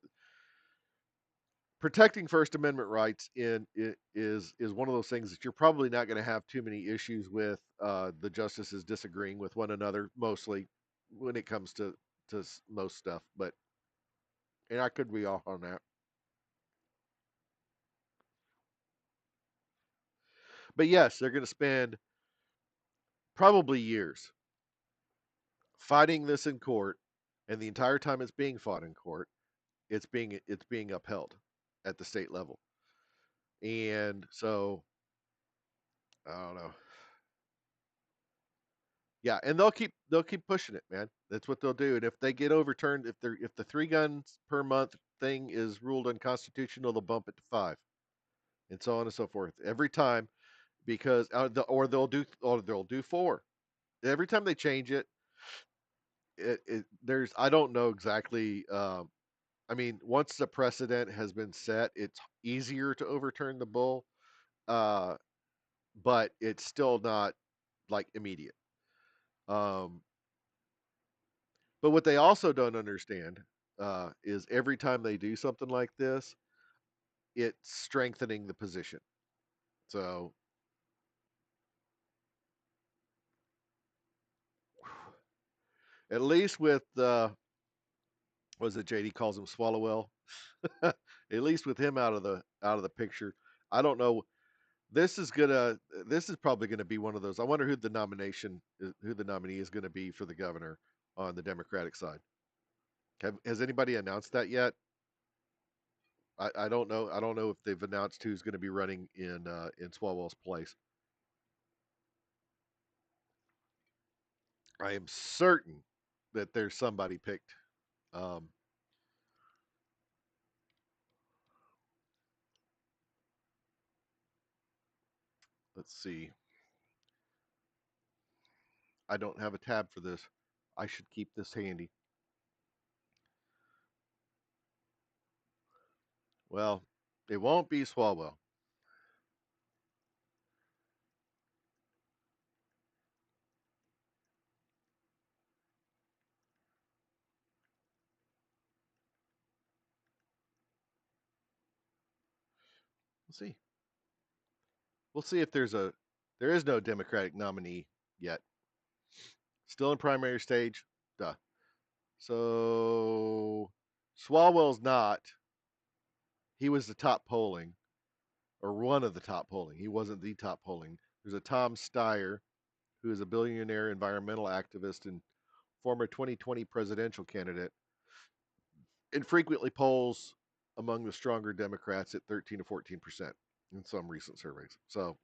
A: protecting First Amendment rights is one of those things that you're probably not going to have too many issues with the justices disagreeing with one another mostly when it comes to most stuff. And I could be off on that. But yes, they're going to spend probably years fighting this in court, and the entire time it's being fought in court, it's being upheld at the state level. And so I don't know. Yeah, and they'll keep pushing it, man. That's what they'll do. And if they get overturned, if the 3 guns per month thing is ruled unconstitutional, they'll bump it to 5, and so on and so forth every time because or they'll do 4 every time they change it. There's I don't know exactly. I mean, once the precedent has been set, it's easier to overturn the bull, uh, but it's still not like immediate. Um, But what they also don't understand is every time they do something like this, it's strengthening the position. So at least with was it JD calls him Swallowwell? At least with him out of the picture, I don't know. This is probably gonna be one of those. I wonder who the nominee is gonna be for the governor on the Democratic side. Has anybody announced that yet? I don't know. I don't know if they've announced who's going to be running in Swalwell's place. I am certain that there's somebody picked. Um, let's see. I don't have a tab for this. I should keep this handy. Well, it won't be Swalwell. We'll see. We'll see if there is no Democratic nominee yet. Still in primary stage. Duh. So Swalwell's not. He was the top polling, or one of the top polling. He wasn't the top polling. There's a Tom Steyer, who is a billionaire environmental activist and former 2020 presidential candidate, and frequently polls among the stronger Democrats at 13 to 14% in some recent surveys. So,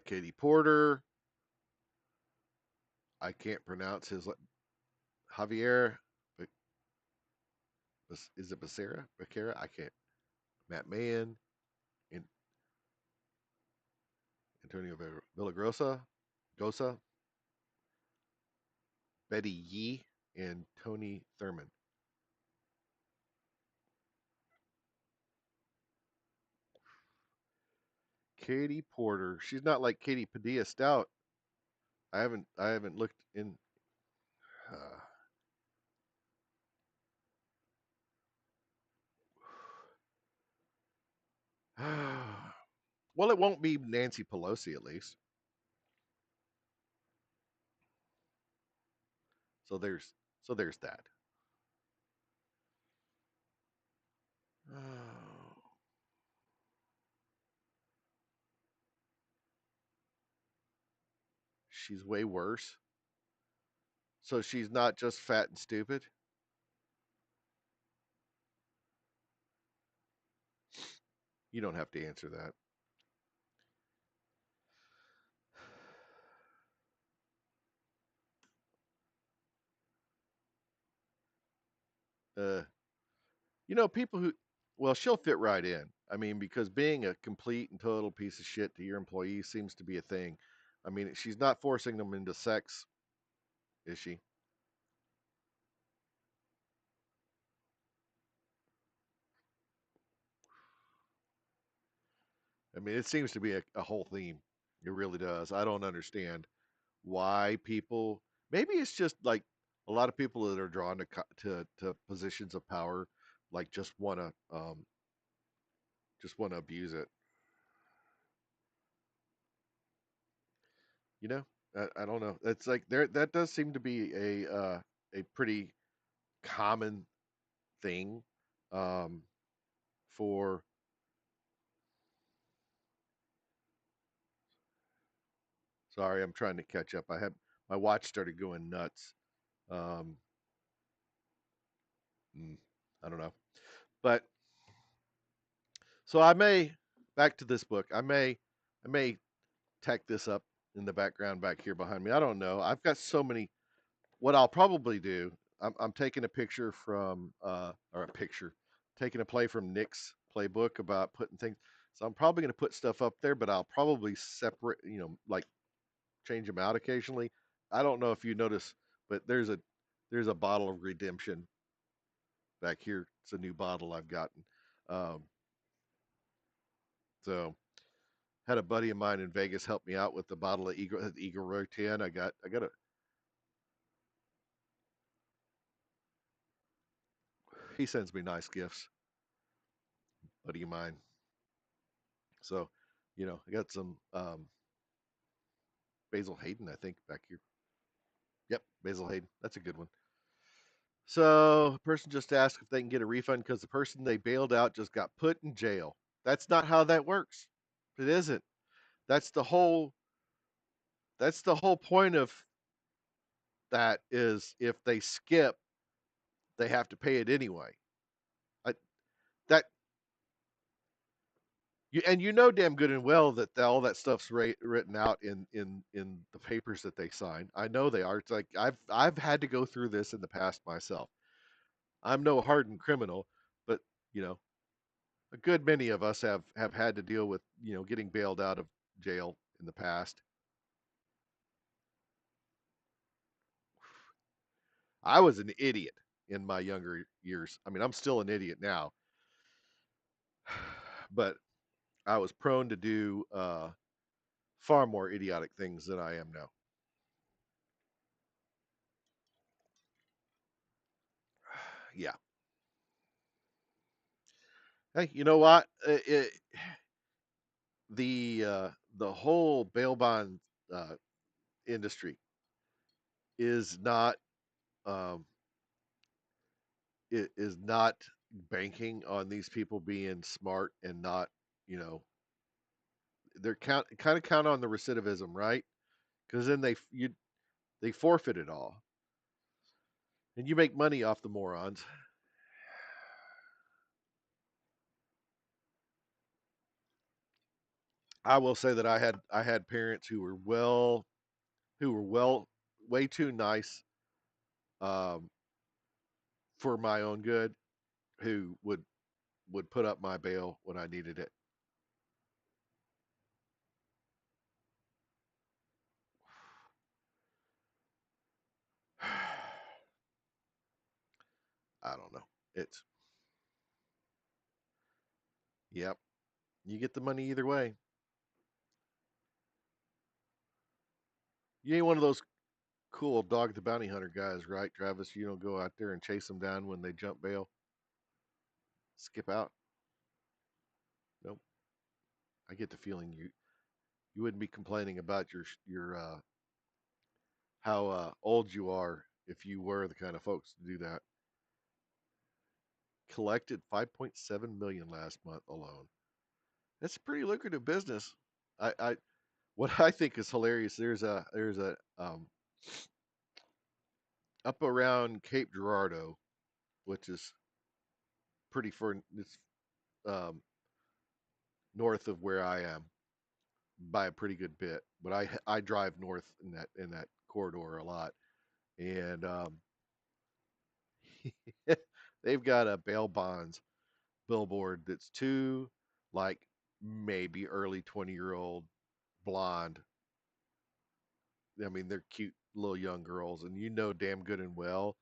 A: Katie Porter, I can't pronounce his Javier. Is it Becerra? Becerra? I can't. Matt Mahan, and Antonio Villagrosa, Gosa, Betty Yee, and Tony Thurman. Katie Porter. She's not like Katie Padilla Stout. I haven't looked in. Well, it won't be Nancy Pelosi at least. So there's that. Oh, she's way worse. So she's not just fat and stupid. You don't have to answer that. Uh, people who, well, she'll fit right in. I mean, because being a complete and total piece of shit to your employees seems to be a thing. I mean, she's not forcing them into sex, is she? I mean, it seems to be a whole theme. It really does. I don't understand why people. Maybe it's just like a lot of people that are drawn to positions of power, like just want to abuse it. You know, I don't know. It's like there that does seem to be a pretty common thing um, for. Sorry, I'm trying to catch up. I had my watch started going nuts. Um, mm, I don't know, but so I may back to this book. I may tack this up in the background back here behind me. I don't know. I've got so many. What I'll probably do, I'm taking a picture from, or a picture, taking a play from Nick's playbook about putting things. So I'm probably going to put stuff up there, but I'll probably separate, like change them out occasionally. I don't know if you notice, but there's a bottle of redemption back here. It's a new bottle I've gotten. Um, so had a buddy of mine in Vegas help me out with the bottle of Eagle Rotan. I got a He sends me nice gifts, buddy of mine. So, I got some Basil Hayden, I think, back here. Yep, Basil Hayden. That's a good one. So, a person just asked if they can get a refund because the person they bailed out just got put in jail. That's not how that works. It isn't. That's the whole. That's the whole point of that is if they skip, they have to pay it anyway. I, that and damn good and well that all that stuff's written out in the papers that they sign. I know they are. It's like I've had to go through this in the past myself. I'm no hardened criminal, but you know, a good many of us have had to deal with getting bailed out of jail in the past. I was an idiot in my younger years. I mean, I'm still an idiot now, but I was prone to do far more idiotic things than I am now. Yeah. Hey, you know what? The whole bail bond uh, industry is not um, is not banking on these people being smart and not, you know, they're kind of count on the recidivism, right? Because then they forfeit it all, and you make money off the morons. I will say that I had parents who were way too nice um, for my own good, who would put up my bail when I needed it. I don't know. It's Yep. You get the money either way. You ain't one of those cool dog the bounty hunter guys, right, Travis? You don't go out there and chase them down when they jump bail, skip out. Nope. I get the feeling you wouldn't be complaining about your how old you are if you were the kind of folks to do that. Collected 5.7 million last month alone. That's a pretty lucrative business. I what I think is hilarious. There's a up around Cape Girardeau, which is pretty far. It's um, north of where I am by a pretty good bit. But I drive north in that corridor a lot, and they've got a bail bonds billboard that's two like maybe early 20-year-old blonde. I mean, they're cute little young girls, and damn good and well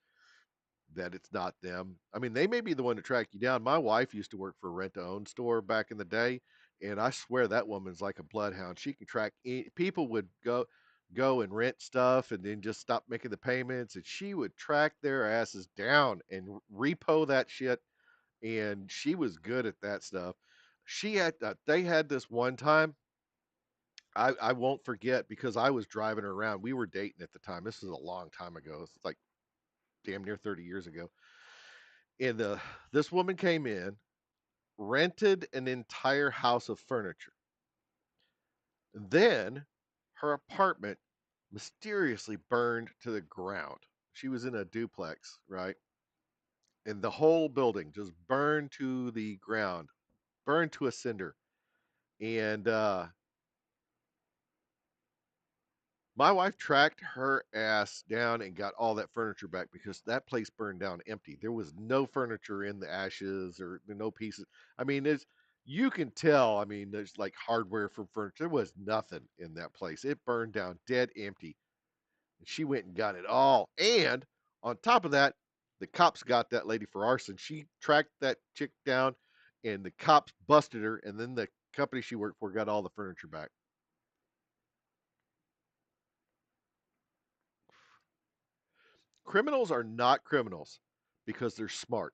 A: that it's not them. I mean, they may be the one to track you down. My wife used to work for a rent-to-own store back in the day, and I swear that woman's like a bloodhound. She can track people would go and rent stuff and then just stop making the payments, and she would track their asses down and repo that shit. And she was good at that stuff. They had this one time. I won't forget because I was driving her around. We were dating at the time. This is a long time ago. It's like damn near 30 years ago. And this woman came in, rented an entire house of furniture. Then her apartment mysteriously burned to the ground. She was in a duplex, right? And the whole building just burned to the ground, burned to a cinder. And my wife tracked her ass down and got all that furniture back because that place burned down empty. There was no furniture in the ashes or no pieces. I mean, you can tell. I mean, there's like hardware from furniture. There was nothing in that place. It burned down dead empty. And she went and got it all. And on top of that, the cops got that lady for arson. She tracked that chick down, and the cops busted her. And then the company she worked for got all the furniture back. Criminals are not criminals because they're smart.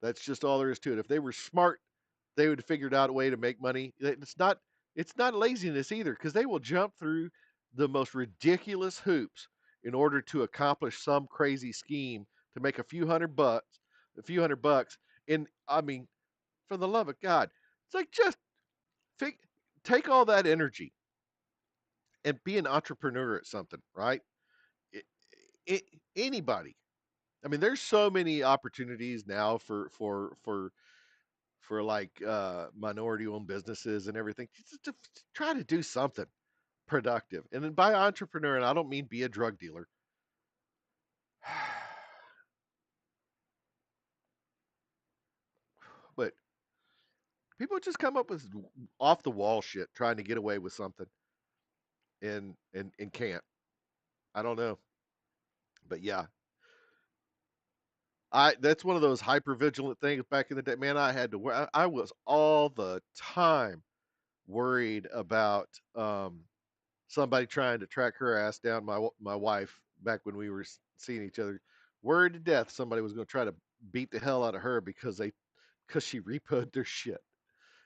A: That's just all there is to it. If they were smart, they would have figured out a way to make money. It's not laziness either, because they will jump through the most ridiculous hoops in order to accomplish some crazy scheme to make a few hundred bucks. And I mean, for the love of God, it's like just fig- take all that energy and be an entrepreneur at something, right? It, it, anybody. I mean, there's so many opportunities now for like minority-owned businesses and everything. Just try to do something productive, and then by entrepreneur, and I don't mean be a drug dealer, but people just come up with off the wall shit trying to get away with something and can't. I don't know, but yeah, I that's one of those hyper vigilant things back in the day. Man, I had to. I was all the time worried about somebody trying to track her ass down. My wife back when we were seeing each other, worried to death somebody was going to try to beat the hell out of her because she repoed their shit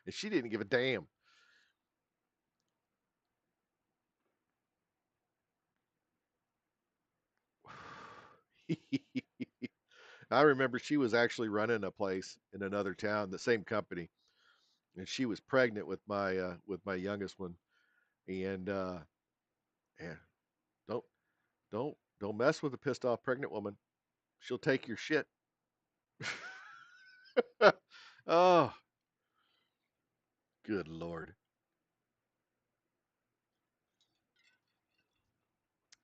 A: and she didn't give a damn. I remember she was actually running a place in another town, the same company, and she was pregnant with my youngest one. And yeah, don't don't mess with a pissed off pregnant woman. She'll take your shit. Oh, good lord.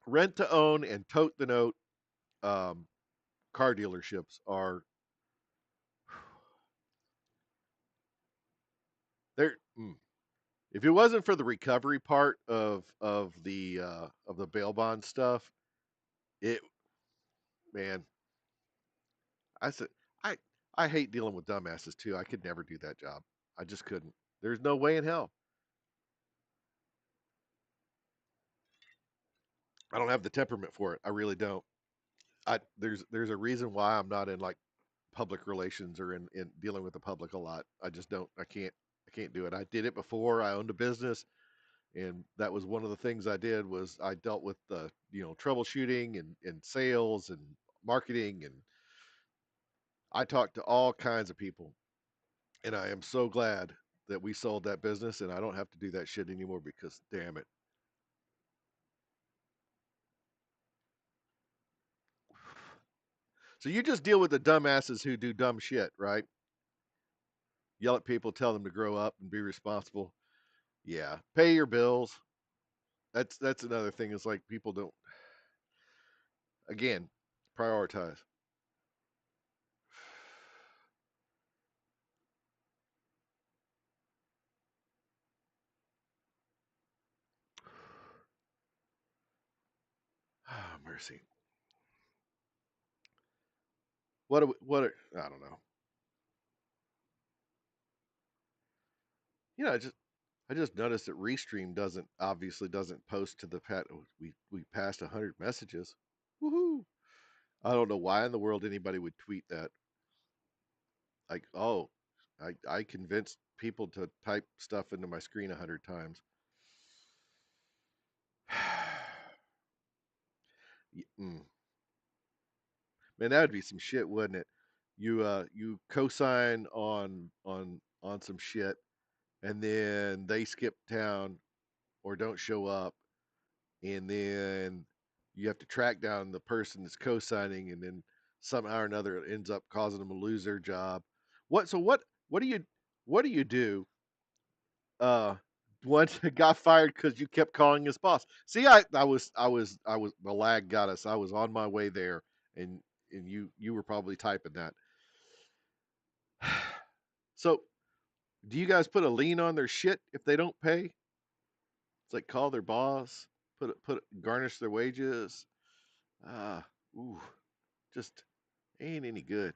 A: Rent to own and tote the note um, car dealerships are there. If it wasn't for the recovery part of the bail bond stuff, it man, I said I I hate dealing with dumbasses too. I could never do that job. I just couldn't. There's no way in hell. I don't have the temperament for it. I really don't. There's a reason why I'm not in like public relations or in dealing with the public a lot. I just don't. I can't do it. I did it before. I owned a business, and that was one of the things I did was I dealt with the troubleshooting and sales and marketing, and I talked to all kinds of people, and I am so glad that we sold that business and I don't have to do that shit anymore because damn it. So you just deal with the dumbasses who do dumb shit, right? Yell at people, tell them to grow up and be responsible. Yeah, pay your bills. That's another thing. Is like people don't, again, prioritize. Oh, mercy. I don't know. I just noticed that Restream doesn't post to the pat. We passed 100 messages. Woohoo! I don't know why in the world anybody would tweet that. Like, oh, I convinced people to type stuff into my screen 100 times. Mm. Man, that would be some shit, wouldn't it? You co-sign on some shit, and then they skip town or don't show up, and then you have to track down the person that's co-signing, and then somehow or another it ends up causing them to lose their job. What do you do uh once got fired because you kept calling his boss? See, I was the lag got us. I was on my way there, and you were probably typing that. So do you guys put a lien on their shit if they don't pay? It's like call their boss, garnish their wages. Ah, ooh, just ain't any good.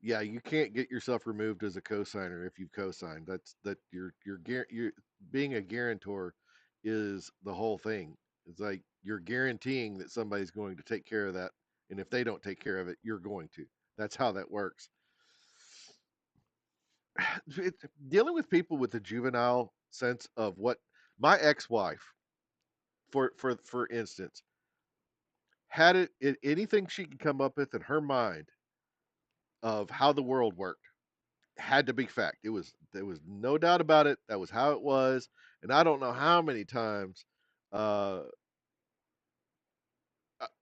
A: Yeah, you can't get yourself removed as a cosigner if you've cosigned. That you're being a guarantor is the whole thing. It's like you're guaranteeing that somebody's going to take care of that and if they don't take care of it, you're going to. That's how that works. It, dealing with people with a juvenile sense of what my ex-wife, for instance, had anything she could come up with in her mind of how the world worked had to be fact. There was no doubt about it. That was how it was. And I don't know how many times uh,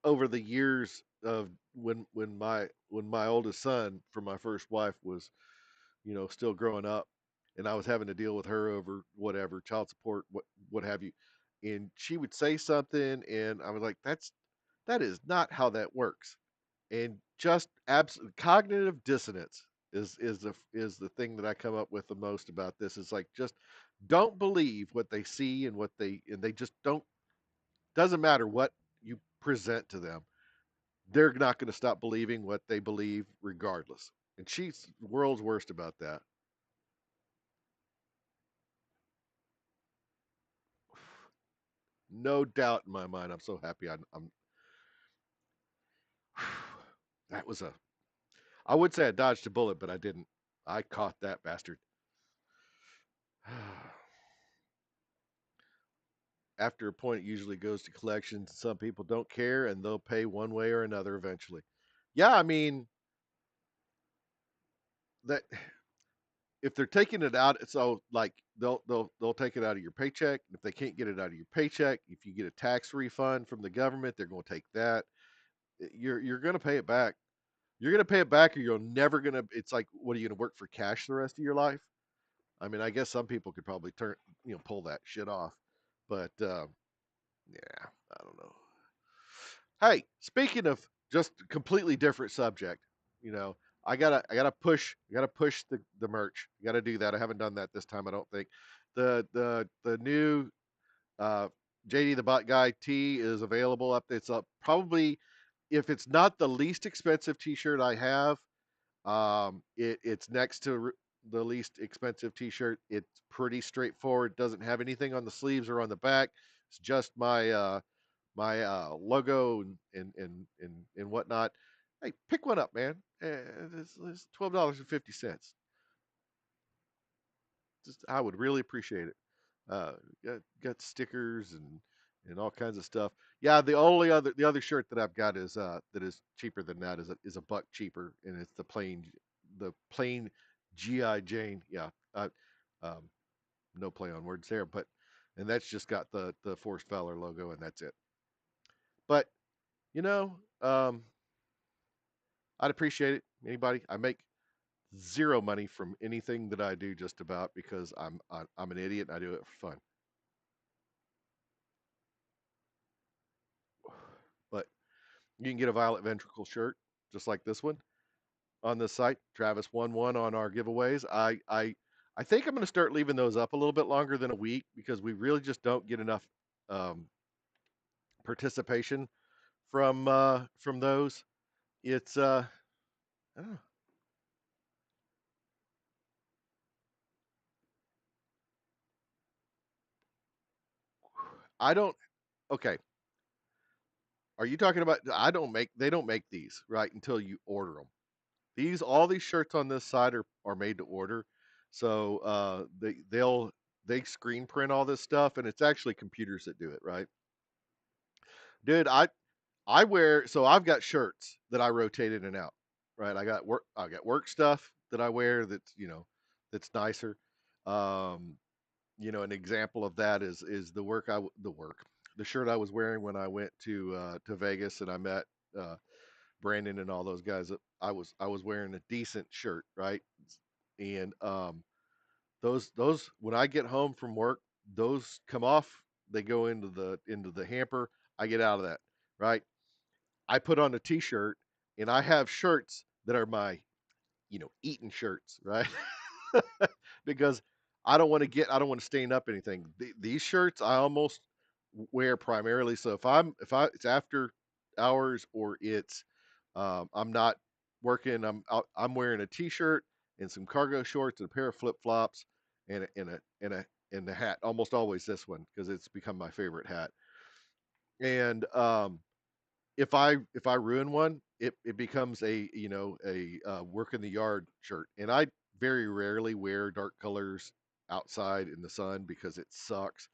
A: over the years of when my oldest son from my first wife was, still growing up, and I was having to deal with her over whatever child support, what have you, and she would say something, and I was like, that is not how that works. And just cognitive dissonance is the thing that I come up with the most about this. Is like, just don't believe what they see, and they just don't. Doesn't matter what you present to them, they're not going to stop believing what they believe regardless. And she's the world's worst about that. No doubt in my mind. I'm so happy. I'm that was a. I would say I dodged a bullet, but I didn't. I caught that bastard. After a point, it usually goes to collections. Some people don't care, and they'll pay one way or another eventually. Yeah, I mean that if they're taking it out, so like they'll take it out of your paycheck. If they can't get it out of your paycheck, if you get a tax refund from the government, they're going to take that. You're going to pay it back. You're going to pay it back, or you're never going to. It's like, what are you going to work for cash the rest of your life? I mean, I guess some people could probably pull that shit off, but yeah, I don't know. Hey, speaking of just completely different subject, you know, I gotta push the merch. I gotta do that. I haven't done that this time. I don't think the new uh, JD the Bot Guy tee is available up. It's up probably, if it's not the least expensive T-shirt I have. It's next to the least expensive T-shirt. It's pretty straightforward. Doesn't have anything on the sleeves or on the back. It's just my logo and whatnot. Hey, pick one up, man. It's $12.50. Just, I would really appreciate it. Got stickers and all kinds of stuff. Yeah, the other shirt that I've got that is cheaper than that, is a buck cheaper, and it's the plain GI Jane. Yeah, um, no play on words there, but and that's just got the Forrest Fowler logo, and that's it. But you know, I'd appreciate it. Anybody? I make zero money from anything that I do, just about, because I'm an idiot and I do it for fun. But you can get a violet ventricle shirt just like this one on this site. Travis won one on our giveaways. I think I'm going to start leaving those up a little bit longer than a week, because we really just don't get enough um, participation from those. It's I don't know. I don't. Okay, are you talking about? I don't make. They don't make these right until you order them. All these shirts on this site are made to order. So they screen print all this stuff, and it's actually computers that do it, right? Dude, I wear, so I've got shirts that I rotate in and out, right? I got work stuff that I wear that's nicer. Um, an example of that is the shirt I was wearing when I went to Vegas, and I met uh Brandon and all those guys. I was wearing a decent shirt, right? And those when I get home from work, those come off. They go into the hamper. I get out of that, right? I put on a t-shirt, and I have shirts that are my eating shirts, right? Because I don't want to stain up anything. These shirts I almost wear primarily. So if it's after hours, or it's I'm not working, I'm wearing a t-shirt and some cargo shorts and a pair of flip-flops and a hat. Almost always this one, because it's become my favorite hat. And if I ruin one, it becomes a work in the yard shirt, and I very rarely wear dark colors outside in the sun because it sucks.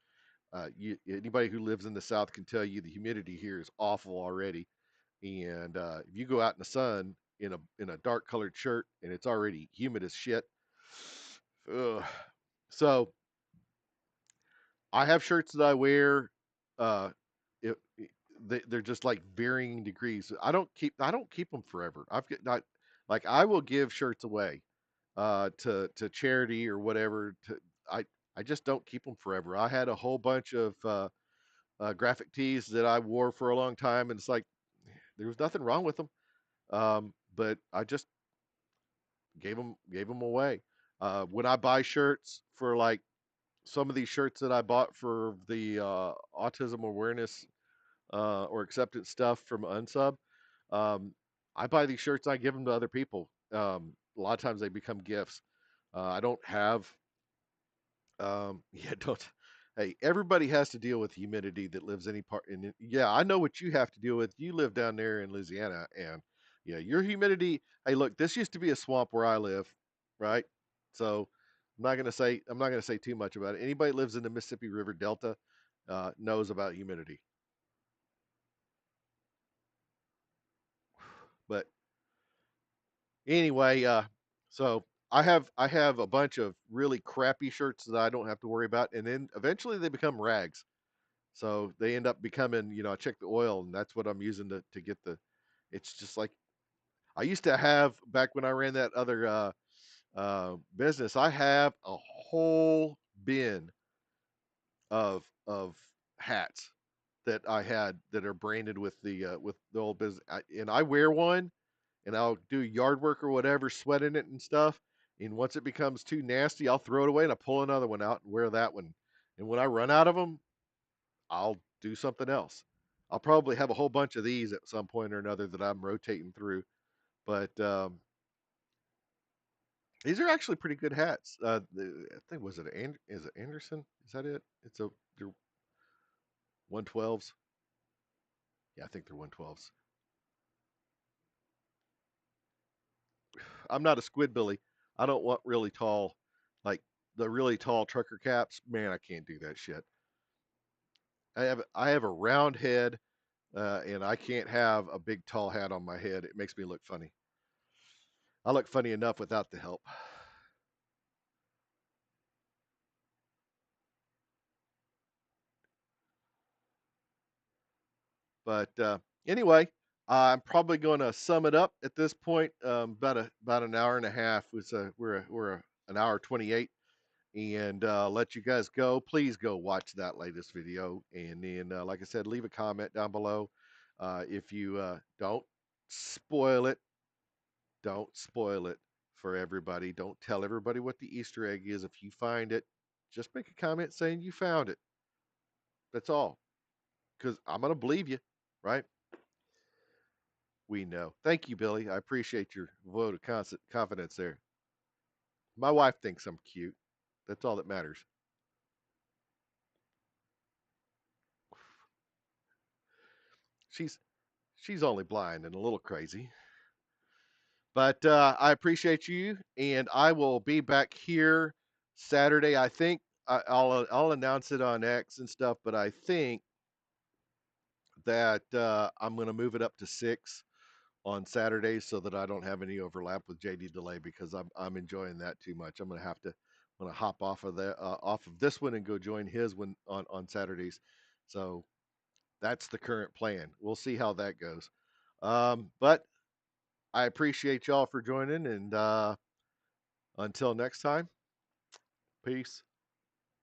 A: Anybody who lives in the South can tell you the humidity here is awful already, and if you go out in the sun in a dark colored shirt and it's already humid as shit, ugh. So I have shirts that I wear. Uh, they're just like varying degrees. I don't keep them forever. I've got not like I will give shirts away to charity or whatever. I I just don't keep them forever. I had a whole bunch of graphic tees that I wore for a long time, and it's like there was nothing wrong with them. But I just gave them away. When I buy shirts for like some of these shirts that I bought for the autism awareness or acceptance stuff from Unsub, um, I buy these shirts. I give them to other people. A lot of times they become gifts. I don't have. Yeah, don't. Hey, everybody has to deal with humidity that lives any part. Yeah, I know what you have to deal with. You live down there in Louisiana, and yeah, your humidity. Hey, look, this used to be a swamp where I live, right? So I'm not gonna say too much about it. Anybody that lives in the Mississippi River Delta knows about humidity. But anyway, so I have a bunch of really crappy shirts that I don't have to worry about, and then eventually they become rags. So they end up becoming, I check the oil, and that's what I'm using to get the. It's just like I used to have back when I ran that other business. I have a whole bin of hats that I had that are branded with the old business, and I wear one, and I'll do yard work or whatever, sweat in it and stuff. And once it becomes too nasty, I'll throw it away and I pull another one out and wear that one. And when I run out of them, I'll do something else. I'll probably have a whole bunch of these at some point or another that I'm rotating through. But these are actually pretty good hats. I think is it Anderson? Is that it? They're 112s. Yeah, I think they're 112s. I'm not a squidbilly. I don't want really tall, like the really tall trucker caps. Man, I can't do that shit. I have a round head, and I can't have a big tall hat on my head. It makes me look funny. I look funny enough without the help. But anyway, I'm probably going to sum it up at this point. About an hour and a half. An hour 28, and let you guys go. Please go watch that latest video, and then, like I said, leave a comment down below. If you don't spoil it, don't spoil it for everybody. Don't tell everybody what the Easter egg is. If you find it, just make a comment saying you found it. That's all, because I'm gonna believe you, right? We know. Thank you, Billy. I appreciate your vote of confidence there. My wife thinks I'm cute. That's all that matters. She's she's only blind and a little crazy. But I appreciate you, and I will be back here Saturday. I think I'll announce it on X and stuff, but I think that I'm going to move it up to 6 on Saturdays so that I don't have any overlap with JD Delay because I'm enjoying that too much. I'm gonna hop off of this one and go join his one on Saturdays. So that's the current plan. We'll see how that goes. But I appreciate y'all for joining, and until next time, peace.